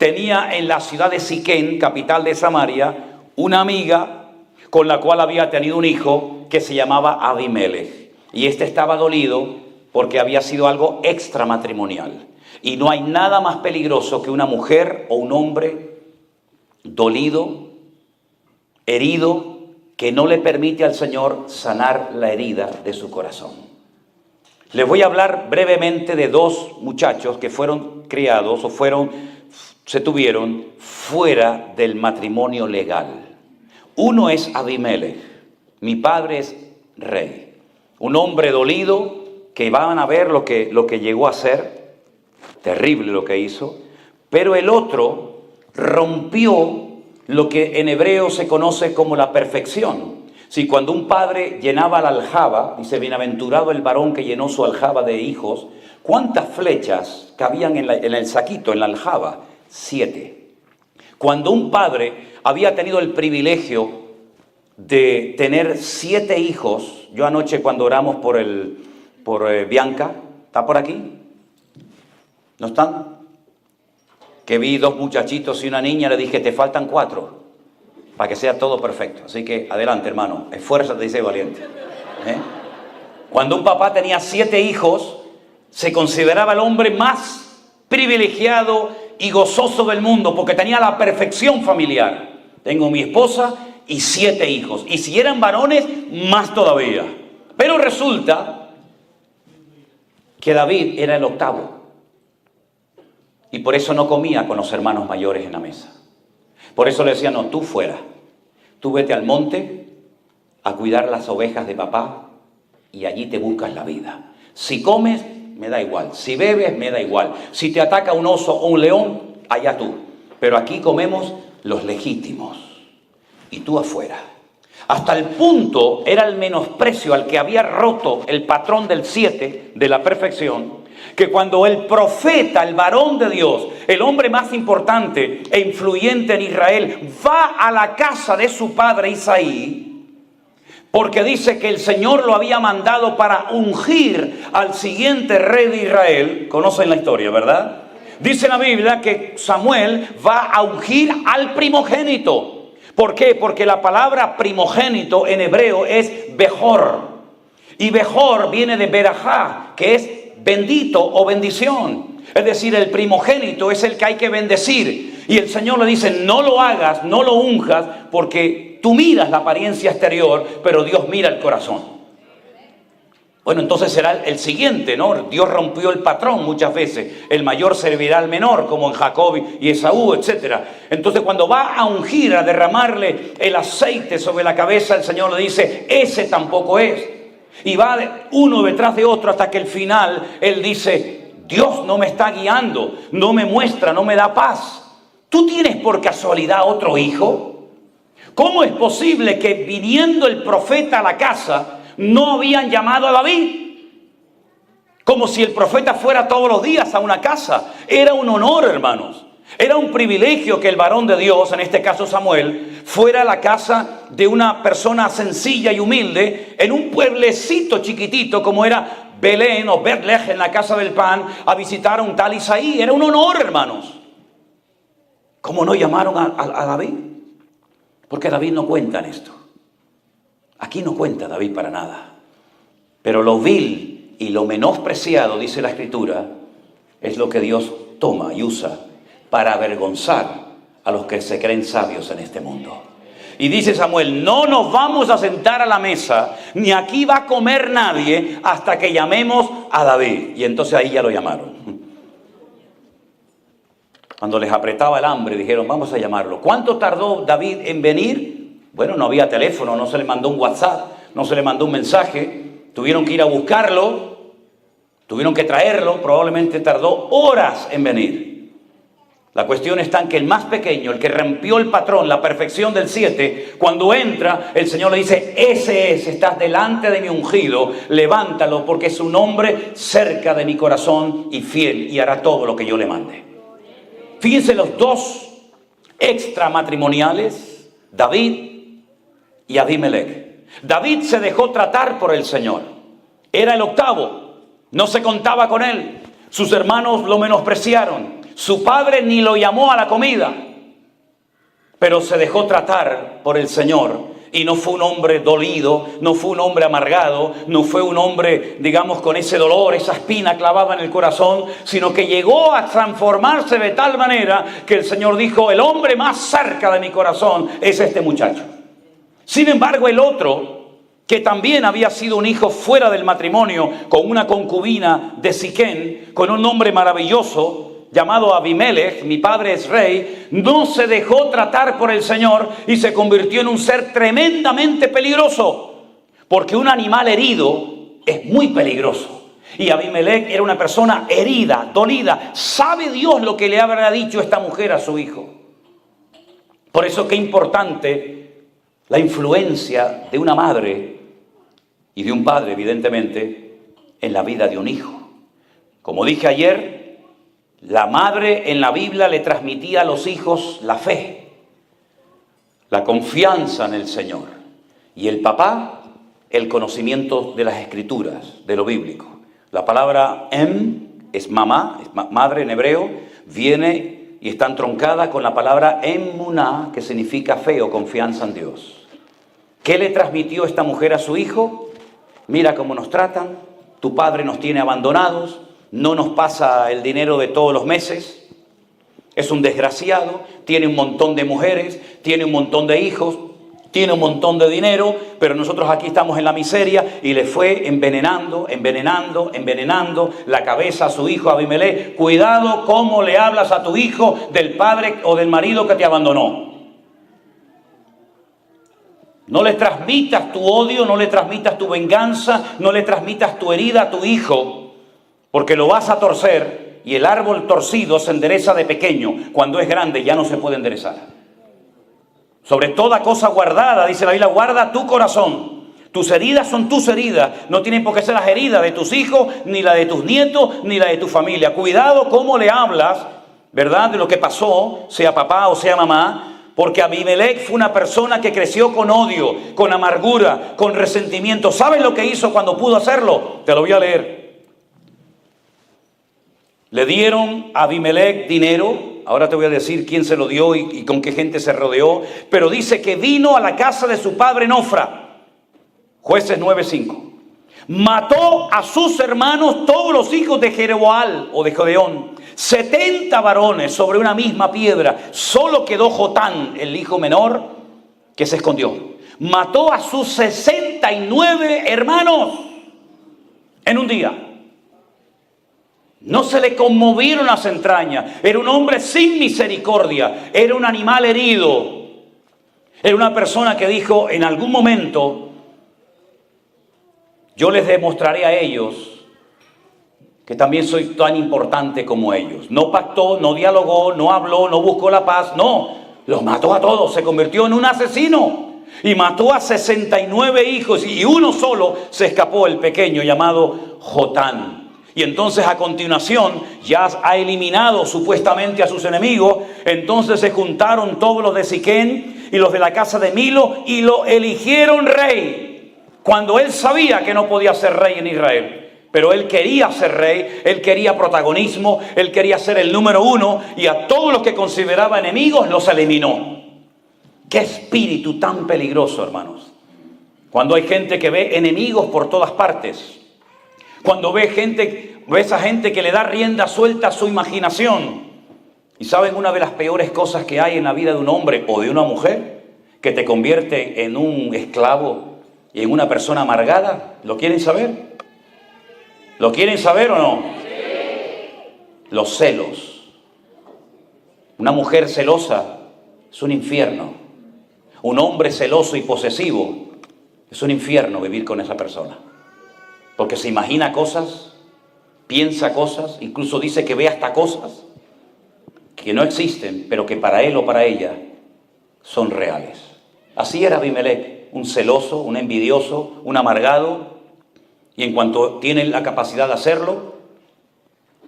tenía en la ciudad de Siquén, capital de Samaria, una amiga con la cual había tenido un hijo que se llamaba Abimelech. Y este estaba dolido porque había sido algo extramatrimonial. Y no hay nada más peligroso que una mujer o un hombre dolido, herido, que no le permite al Señor sanar la herida de su corazón. Les voy a hablar brevemente de dos muchachos que fueron criados o se tuvieron fuera del matrimonio legal. Uno es Abimelech. Mi padre es rey. Un hombre dolido que van a ver lo que llegó a ser. Terrible lo que hizo. Pero el otro rompió lo que en hebreo se conoce como la perfección. Si cuando un padre llenaba la aljaba, dice, bienaventurado el varón que llenó su aljaba de hijos, ¿cuántas flechas cabían en el saquito, en la aljaba? 7. Cuando un padre había tenido el privilegio de tener 7 hijos, yo anoche cuando oramos por Bianca, ¿está por aquí? ¿No están? Que vi 2 muchachitos y una niña, le dije, te faltan 4 para que sea todo perfecto. Así que adelante, hermano, esfuérzate y sé valiente. Cuando un papá tenía 7 hijos, se consideraba el hombre más privilegiado y gozoso del mundo, porque tenía la perfección familiar. Tengo mi esposa y 7 hijos, y si eran varones, más todavía. Pero resulta que David era el octavo. Y por eso no comía con los hermanos mayores en la mesa. Por eso le decía, no, tú fuera. Tú vete al monte a cuidar las ovejas de papá y allí te buscas la vida. Si comes, me da igual. Si bebes, me da igual. Si te ataca un oso o un león, allá tú. Pero aquí comemos los legítimos. Y tú afuera. Hasta el punto era el menosprecio al que había roto el patrón del 7 de la perfección, que cuando el profeta, el varón de Dios, el hombre más importante e influyente en Israel, va a la casa de su padre Isaí, porque dice que el Señor lo había mandado para ungir al siguiente rey de Israel. Conocen la historia, ¿verdad? Dice la Biblia que Samuel va a ungir al primogénito. ¿Por qué? Porque la palabra primogénito en hebreo es Bejor. Y Bejor viene de Berajá, que es bendito o bendición. Es decir, el primogénito es el que hay que bendecir. Y el Señor le dice, no lo hagas, no lo unjas, porque tú miras la apariencia exterior, pero Dios mira el corazón. Bueno, entonces será el siguiente, ¿no? Dios rompió el patrón muchas veces. El mayor servirá al menor, como en Jacob y Esaú, etc. Entonces cuando va a ungir, a derramarle el aceite sobre la cabeza, el Señor le dice, ese tampoco es. Y va uno detrás de otro hasta que al final él dice, Dios no me está guiando, no me muestra, no me da paz. ¿Tú tienes por casualidad otro hijo? ¿Cómo es posible que viniendo el profeta a la casa no habían llamado a David? Como si el profeta fuera todos los días a una casa. Era un honor, hermanos. Era un privilegio que el varón de Dios, en este caso Samuel, fuera a la casa de una persona sencilla y humilde en un pueblecito chiquitito como era Belén o Betlehem, en la casa del pan, a visitar a un tal Isaí. Era un honor, hermanos. ¿Cómo no llamaron a David? Porque David no cuenta en esto. Aquí no cuenta David para nada. Pero lo vil y lo menospreciado, dice la Escritura, es lo que Dios toma y usa para avergonzar a los que se creen sabios en este mundo. Y dice Samuel, no nos vamos a sentar a la mesa, ni aquí va a comer nadie hasta que llamemos a David. Y entonces ahí ya lo llamaron. Cuando les apretaba el hambre, dijeron, vamos a llamarlo. ¿Cuánto tardó David en venir? Bueno, no había teléfono, no se le mandó un WhatsApp, no se le mandó un mensaje. Tuvieron que ir a buscarlo, tuvieron que traerlo, probablemente tardó horas en venir. La cuestión está en que el más pequeño, el que rompió el patrón, la perfección del 7, cuando entra, el Señor le dice, ese es, estás delante de mi ungido, levántalo porque es un hombre cerca de mi corazón y fiel y hará todo lo que yo le mande. Fíjense los dos extramatrimoniales, David y Abimelech. David se dejó tratar por el Señor. Era el octavo, no se contaba con él. Sus hermanos lo menospreciaron. Su padre ni lo llamó a la comida, pero se dejó tratar por el Señor. Y no fue un hombre dolido, no fue un hombre amargado, no fue un hombre, digamos, con ese dolor, esa espina clavada en el corazón, sino que llegó a transformarse de tal manera que el Señor dijo: el hombre más cerca de mi corazón es este muchacho. Sin embargo, el otro, que también había sido un hijo fuera del matrimonio, con una concubina de Siquén, con un nombre maravilloso, llamado Abimelech, mi padre es rey, no se dejó tratar por el Señor y se convirtió en un ser tremendamente peligroso, porque un animal herido es muy peligroso. Y Abimelech era una persona herida, dolida. ¿Sabe Dios lo que le habrá dicho esta mujer a su hijo? Por eso qué importante la influencia de una madre y de un padre, evidentemente, en la vida de un hijo. Como dije ayer, la madre en la Biblia le transmitía a los hijos la fe, la confianza en el Señor. Y el papá, el conocimiento de las Escrituras, de lo bíblico. La palabra es mamá, es madre en hebreo, viene y está entroncada con la palabra emuná, que significa fe o confianza en Dios. ¿Qué le transmitió esta mujer a su hijo? Mira cómo nos tratan, tu padre nos tiene abandonados, no nos pasa el dinero de todos los meses, es un desgraciado, tiene un montón de mujeres, tiene un montón de hijos, tiene un montón de dinero, pero nosotros aquí estamos en la miseria. Y le fue envenenando la cabeza a su hijo Abimelech. Cuidado cómo le hablas a tu hijo del padre o del marido que te abandonó. No le transmitas tu odio, no le transmitas tu venganza, no le transmitas tu herida a tu hijo, porque lo vas a torcer, y el árbol torcido se endereza de pequeño. Cuando es grande ya no se puede enderezar. Sobre toda cosa guardada, dice la Biblia, guarda tu corazón. Tus heridas son tus heridas. No tienen por qué ser las heridas de tus hijos, ni la de tus nietos, ni la de tu familia. Cuidado cómo le hablas, ¿verdad?, de lo que pasó, sea papá o sea mamá. Porque Abimelech fue una persona que creció con odio, con amargura, con resentimiento. ¿Sabes lo que hizo cuando pudo hacerlo? Te lo voy a leer. Le dieron a Abimelech dinero. Ahora te voy a decir quién se lo dio y con qué gente se rodeó. Pero dice que vino a la casa de su padre en Ofra. Jueces 9:5. Mató a sus hermanos, todos los hijos de Jeroboam o de Gedeón. 70 varones sobre una misma piedra. Solo quedó Jotán, el hijo menor, que se escondió. Mató a sus 69 hermanos en un día. No se le conmovieron las entrañas. Era un hombre sin misericordia. Era un animal herido. Era una persona que dijo en algún momento: yo les demostraré a ellos que también soy tan importante como ellos. No pactó, no dialogó, no habló, no buscó la paz. No, los mató a todos. Se convirtió en un asesino. Y mató a 69 hijos. Y uno solo se escapó, el pequeño llamado Jotán. Y entonces a continuación ya ha eliminado supuestamente a sus enemigos. Entonces se juntaron todos los de Siquén y los de la casa de Milo y lo eligieron rey, cuando él sabía que no podía ser rey en Israel. Pero él quería ser rey, él quería protagonismo, él quería ser el número uno, y a todos los que consideraba enemigos los eliminó. ¡Qué espíritu tan peligroso, hermanos! Cuando hay gente que ve enemigos por todas partes. Cuando ve esa gente que le da rienda suelta a su imaginación. Y ¿saben una de las peores cosas que hay en la vida de un hombre o de una mujer? Que te convierte en un esclavo y en una persona amargada. ¿Lo quieren saber? ¿Lo quieren saber o no? Los celos. Una mujer celosa es un infierno. Un hombre celoso y posesivo es un infierno vivir con esa persona. Porque se imagina cosas, piensa cosas, incluso dice que ve hasta cosas que no existen, pero que para él o para ella son reales. Así era Abimelech, un celoso, un envidioso, un amargado, y en cuanto tiene la capacidad de hacerlo,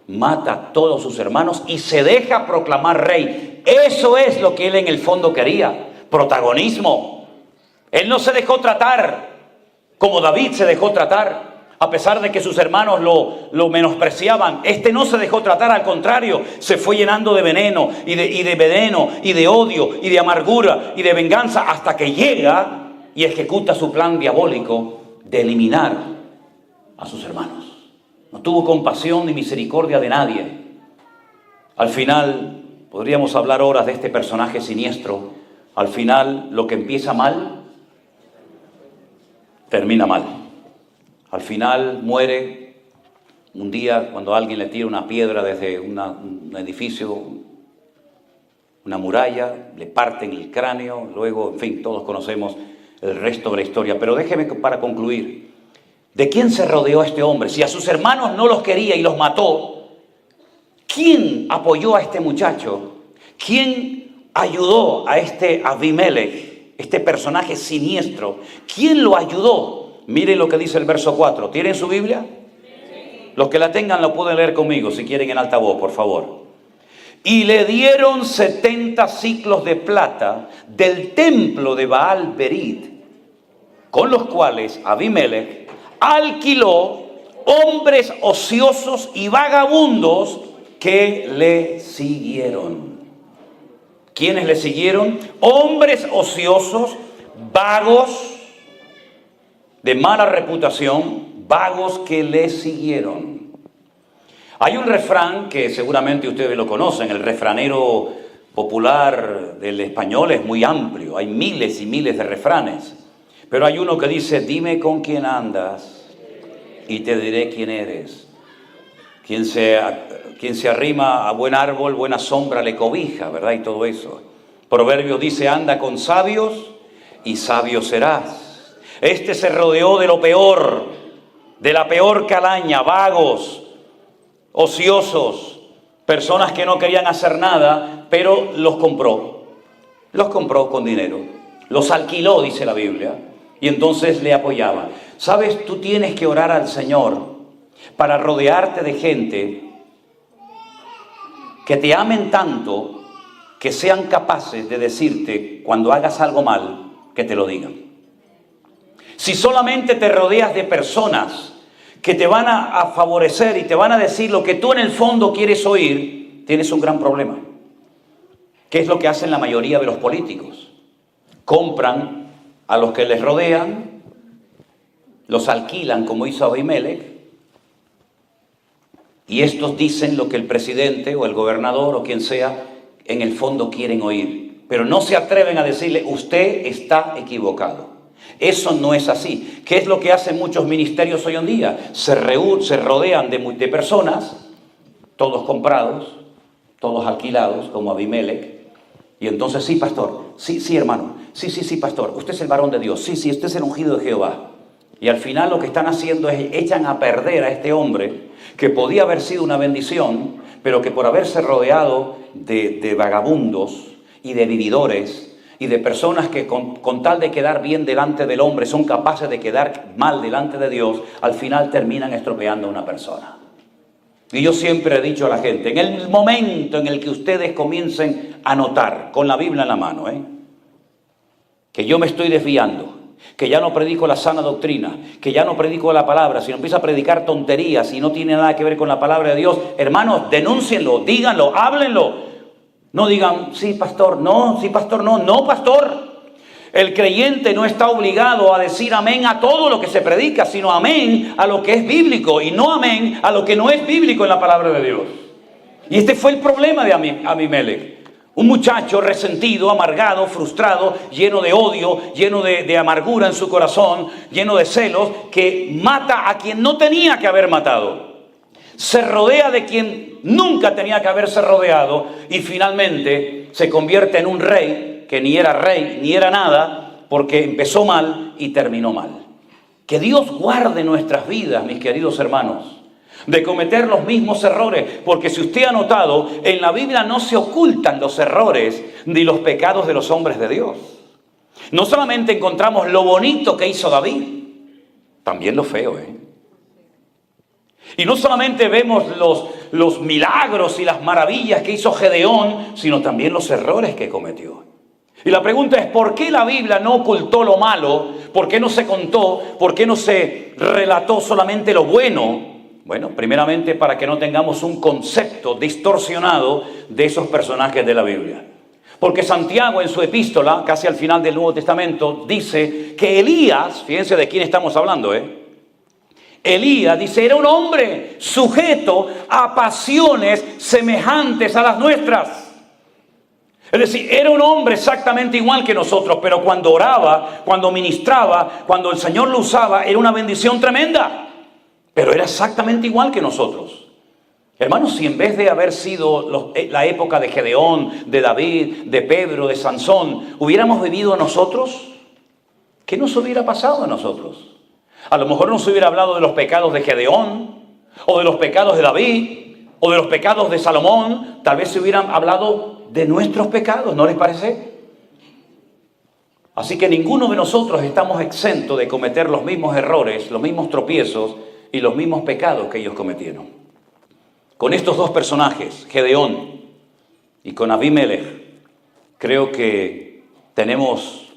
mata a todos sus hermanos y se deja proclamar rey. Eso es lo que él en el fondo quería, protagonismo. Él no se dejó tratar como David se dejó tratar. A pesar de que sus hermanos lo menospreciaban, este no se dejó tratar, al contrario, se fue llenando de veneno y de odio y de amargura y de venganza, hasta que llega y ejecuta su plan diabólico de eliminar a sus hermanos. No tuvo compasión ni misericordia de nadie. Al final, podríamos hablar horas de este personaje siniestro. Al final, lo que empieza mal, termina mal. Al final muere un día cuando alguien le tira una piedra desde un edificio, una muralla, le parten el cráneo, luego, en fin, todos conocemos el resto de la historia. Pero déjeme para concluir, ¿de quién se rodeó este hombre? Si a sus hermanos no los quería y los mató, ¿quién apoyó a este muchacho? ¿Quién ayudó a este Abimelech, este personaje siniestro? ¿Quién lo ayudó? Miren lo que dice el verso 4. ¿Tienen su Biblia? Sí. Los que la tengan lo pueden leer conmigo, si quieren en alta voz, por favor. Y le dieron 70 siclos de plata del templo de Baal Berit, con los cuales Abimelech alquiló hombres ociosos y vagabundos que le siguieron. ¿Quiénes le siguieron? Hombres ociosos, vagos, de mala reputación, vagos que le siguieron. Hay un refrán que seguramente ustedes lo conocen, el refranero popular del español es muy amplio, hay miles y miles de refranes, pero hay uno que dice: dime con quién andas y te diré quién eres. Quien se arrima a buen árbol, buena sombra le cobija, ¿verdad? Y todo eso. Proverbio dice: anda con sabios y sabio serás. Este se rodeó de lo peor, de la peor calaña, vagos, ociosos, personas que no querían hacer nada, pero los compró con dinero, los alquiló, dice la Biblia, y entonces le apoyaban. ¿Sabes? Tú tienes que orar al Señor para rodearte de gente que te amen tanto, que sean capaces de decirte cuando hagas algo mal, que te lo digan. Si solamente te rodeas de personas que te van a favorecer y te van a decir lo que tú en el fondo quieres oír, tienes un gran problema. ¿Qué es lo que hacen la mayoría de los políticos? Compran a los que les rodean, los alquilan como hizo Abimelech, y estos dicen lo que el presidente o el gobernador o quien sea en el fondo quieren oír, pero no se atreven a decirle: usted está equivocado. Eso no es así. ¿Qué es lo que hacen muchos ministerios hoy en día? Se rodean de personas, todos comprados, todos alquilados, como Abimelech, y entonces: sí, pastor, sí, hermano, sí, pastor, usted es el varón de Dios, sí, usted es el ungido de Jehová. Y al final lo que están haciendo es echan a perder a este hombre que podía haber sido una bendición, pero que por haberse rodeado de vagabundos y de vividores y de personas que con tal de quedar bien delante del hombre son capaces de quedar mal delante de Dios, al final terminan estropeando a una persona. Y yo siempre he dicho a la gente, en el momento en el que ustedes comiencen a notar, con la Biblia en la mano, que yo me estoy desviando, que ya no predico la sana doctrina, que ya no predico la palabra, sino empiezo a predicar tonterías y no tiene nada que ver con la palabra de Dios, hermanos, denúncienlo, díganlo, háblenlo. No digan: sí, pastor, no, no, pastor. El creyente no está obligado a decir amén a todo lo que se predica, sino amén a lo que es bíblico y no amén a lo que no es bíblico en la palabra de Dios. Y este fue el problema de Abimelech. Un muchacho resentido, amargado, frustrado, lleno de odio, lleno de amargura en su corazón, lleno de celos, que mata a quien no tenía que haber matado. Se rodea de quien nunca tenía que haberse rodeado y finalmente se convierte en un rey que ni era nada, porque empezó mal y terminó mal. Que Dios guarde nuestras vidas, mis queridos hermanos, de cometer los mismos errores, porque si usted ha notado, en la Biblia no se ocultan los errores ni los pecados de los hombres de Dios. No solamente encontramos lo bonito que hizo David, también lo feo, Y no solamente vemos los milagros y las maravillas que hizo Gedeón, sino también los errores que cometió. Y la pregunta es: ¿por qué la Biblia no ocultó lo malo? ¿Por qué no se contó? ¿Por qué no se relató solamente lo bueno? Bueno, primeramente para que no tengamos un concepto distorsionado de esos personajes de la Biblia. Porque Santiago en su epístola, casi al final del Nuevo Testamento, dice que Elías, fíjense de quién estamos hablando, Elías, dice, era un hombre sujeto a pasiones semejantes a las nuestras. Es decir, era un hombre exactamente igual que nosotros, pero cuando oraba, cuando ministraba, cuando el Señor lo usaba, era una bendición tremenda. Pero era exactamente igual que nosotros. Hermanos, si en vez de haber sido la época de Gedeón, de David, de Pedro, de Sansón, hubiéramos vivido nosotros, ¿qué nos hubiera pasado a nosotros? A lo mejor nos hubiera hablado de los pecados de Gedeón, o de los pecados de David, o de los pecados de Salomón. Tal vez se hubieran hablado de nuestros pecados, ¿no les parece? Así que ninguno de nosotros estamos exentos de cometer los mismos errores, los mismos tropiezos y los mismos pecados que ellos cometieron. Con estos dos personajes, Gedeón y con Abimelech, creo que tenemos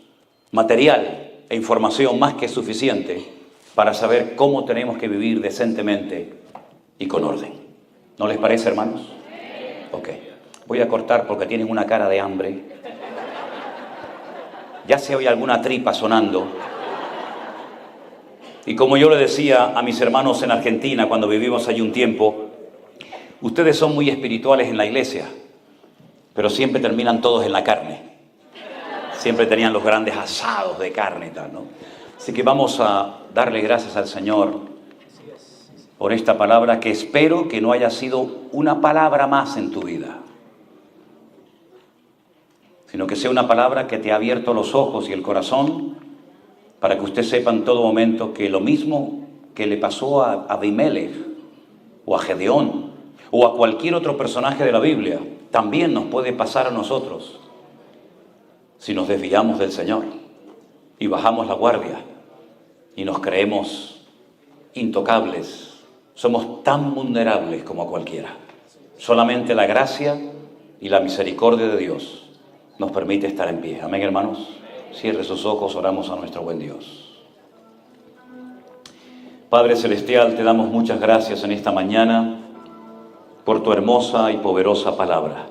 material e información más que suficiente para saber cómo tenemos que vivir decentemente y con orden. ¿No les parece, hermanos? Ok. Voy a cortar porque tienen una cara de hambre. Ya se oye alguna tripa sonando. Y como yo le decía a mis hermanos en Argentina cuando vivimos allí un tiempo, ustedes son muy espirituales en la iglesia, pero siempre terminan todos en la carne. Siempre tenían los grandes asados de carne y tal, ¿no? Así que vamos a darle gracias al Señor por esta palabra que espero que no haya sido una palabra más en tu vida, sino que sea una palabra que te ha abierto los ojos y el corazón para que usted sepa en todo momento que lo mismo que le pasó a Abimelech o a Gedeón o a cualquier otro personaje de la Biblia, también nos puede pasar a nosotros si nos desviamos del Señor y bajamos la guardia y nos creemos intocables. Somos tan vulnerables como cualquiera. Solamente la gracia y la misericordia de Dios nos permite estar en pie. Amén, hermanos. Cierre sus ojos, oramos a nuestro buen Dios. Padre Celestial, te damos muchas gracias en esta mañana por tu hermosa y poderosa palabra.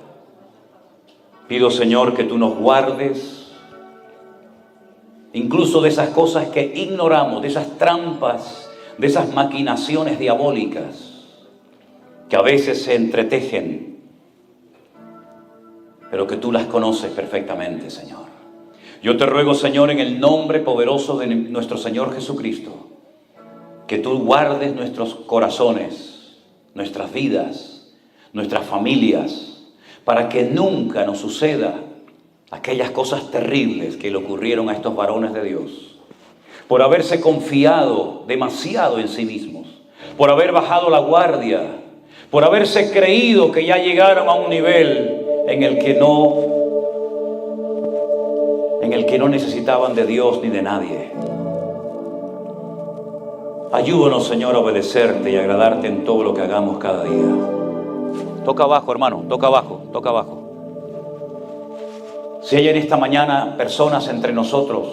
Pido, Señor, que tú nos guardes incluso de esas cosas que ignoramos, de esas trampas, de esas maquinaciones diabólicas que a veces se entretejen, pero que tú las conoces perfectamente, Señor. Yo te ruego, Señor, en el nombre poderoso de nuestro Señor Jesucristo, que tú guardes nuestros corazones, nuestras vidas, nuestras familias, para que nunca nos suceda aquellas cosas terribles que le ocurrieron a estos varones de Dios, por haberse confiado demasiado en sí mismos, por haber bajado la guardia, por haberse creído que ya llegaron a un nivel en el que no necesitaban de Dios ni de nadie. Ayúdanos, Señor, a obedecerte y agradarte en todo lo que hagamos cada día. Toca abajo, hermano, toca abajo, toca abajo. Si hay en esta mañana personas entre nosotros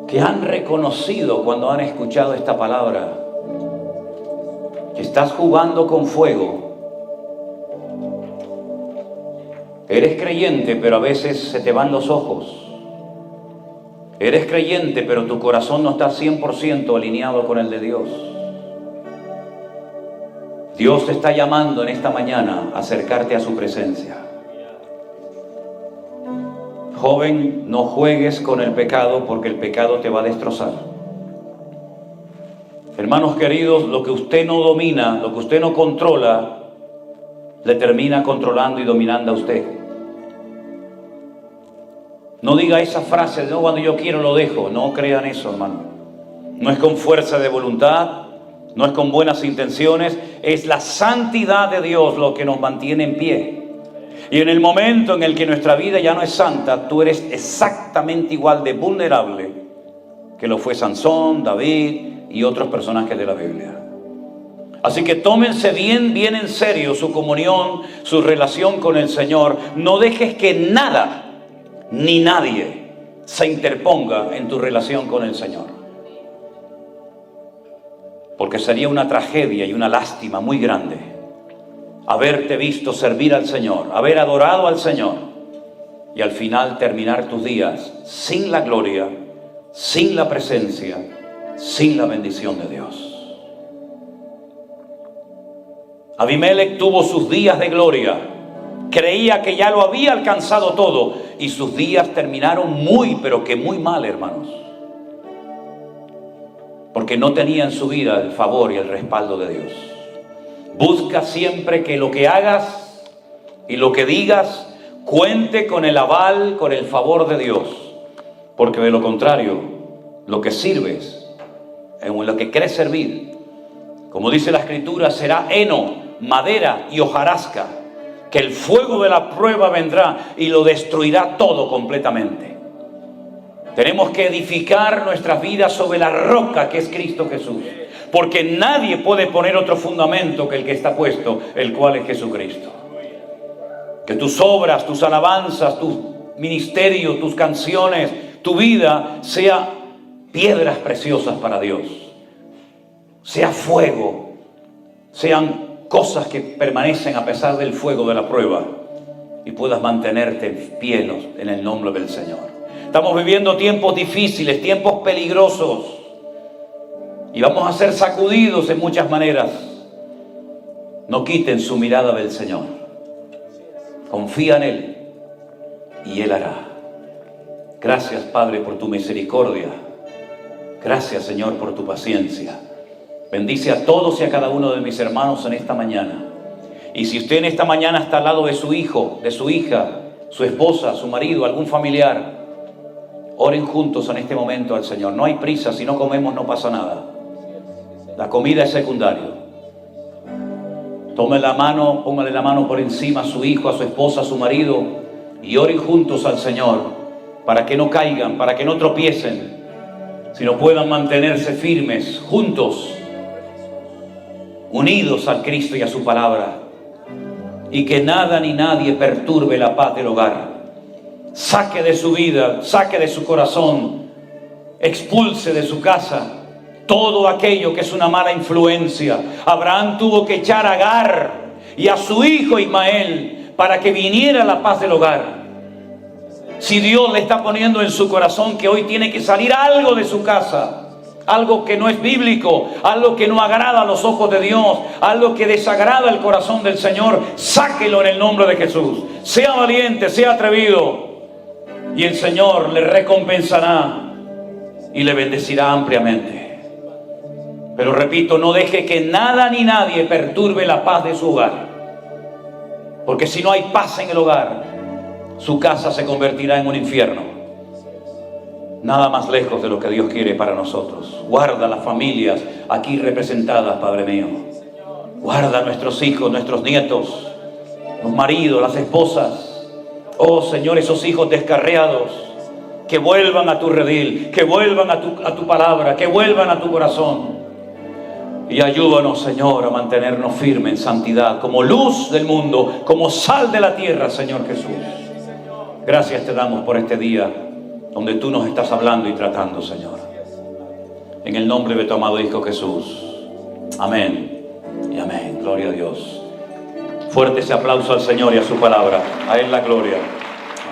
que han reconocido cuando han escuchado esta palabra que estás jugando con fuego, eres creyente pero a veces se te van los ojos, eres creyente pero tu corazón no está 100% alineado con el de Dios. Dios te está llamando en esta mañana a acercarte a su presencia. Joven, no juegues con el pecado porque el pecado te va a destrozar. Hermanos queridos, lo que usted no domina, lo que usted no controla, le termina controlando y dominando a usted. No diga esa frase, no, cuando yo quiero lo dejo. No crean eso, hermano. No es con fuerza de voluntad, no es con buenas intenciones, es la santidad de Dios lo que nos mantiene en pie. Y en el momento en el que nuestra vida ya no es santa, tú eres exactamente igual de vulnerable que lo fue Sansón, David y otros personajes de la Biblia. Así que tómense bien en serio su comunión, su relación con el Señor. No dejes que nada ni nadie se interponga en tu relación con el Señor. Porque sería una tragedia y una lástima muy grande haberte visto servir al Señor, haber adorado al Señor y al final terminar tus días sin la gloria, sin la presencia, sin la bendición de Dios. Abimelech tuvo sus días de gloria, creía que ya lo había alcanzado todo y sus días terminaron muy, pero que muy mal, hermanos. Porque no tenía en su vida el favor y el respaldo de Dios. Busca siempre que lo que hagas y lo que digas cuente con el aval, con el favor de Dios. Porque de lo contrario, lo que sirves, en lo que crees servir, como dice la Escritura, será heno, madera y hojarasca, que el fuego de la prueba vendrá y lo destruirá todo completamente. Tenemos que edificar nuestras vidas sobre la roca que es Cristo Jesús, porque nadie puede poner otro fundamento que el que está puesto, el cual es Jesucristo. Que tus obras, tus alabanzas, tu ministerio, tus canciones, tu vida sea piedras preciosas para Dios, sea fuego, sean cosas que permanecen a pesar del fuego de la prueba y puedas mantenerte en pie en el nombre del Señor. Estamos viviendo tiempos difíciles, tiempos peligrosos y vamos a ser sacudidos en muchas maneras. No quiten su mirada del Señor. Confía en Él y Él hará. Gracias, Padre, por tu misericordia. Gracias, Señor, por tu paciencia. Bendice a todos y a cada uno de mis hermanos en esta mañana. Y si usted en esta mañana está al lado de su hijo, de su hija, su esposa, su marido, algún familiar, oren juntos en este momento al Señor. No hay prisa, si no comemos no pasa nada. La comida es secundario. Tome la mano, póngale la mano por encima a su hijo, a su esposa, a su marido y oren juntos al Señor para que no caigan, para que no tropiecen, sino puedan mantenerse firmes, juntos, unidos al Cristo y a su palabra, y que nada ni nadie perturbe la paz del hogar. Saque de su vida, saque de su corazón, expulse de su casa todo aquello que es una mala influencia. Abraham tuvo que echar a Agar y a su hijo Ismael para que viniera la paz del hogar. Si Dios le está poniendo en su corazón que hoy tiene que salir algo de su casa, algo que no es bíblico, algo que no agrada a los ojos de Dios, algo que desagrada el corazón del Señor, sáquelo en el nombre de Jesús. Sea valiente, sea atrevido, y el Señor le recompensará y le bendecirá ampliamente. Pero repito, no deje que nada ni nadie perturbe la paz de su hogar, porque si no hay paz en el hogar, su casa se convertirá en un infierno. Nada más lejos de lo que Dios quiere para nosotros. Guarda las familias aquí representadas, Padre mío. Guarda a nuestros hijos, nuestros nietos, los maridos, las esposas. Oh Señor, esos hijos descarriados, que vuelvan a tu redil, que vuelvan a tu palabra, que vuelvan a tu corazón. Y ayúdanos, Señor, a mantenernos firmes en santidad, como luz del mundo, como sal de la tierra, Señor Jesús. Gracias te damos por este día donde tú nos estás hablando y tratando, Señor. En el nombre de tu amado Hijo Jesús. Amén y amén. Gloria a Dios. Fuerte ese aplauso al Señor y a su palabra. A Él la gloria.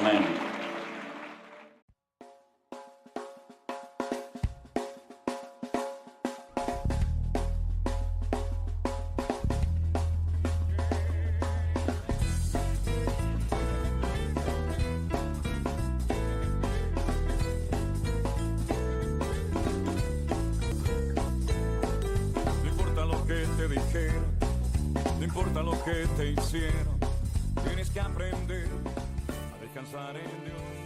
Amén. No importa lo que te hicieron, tienes que aprender a descansar en Dios.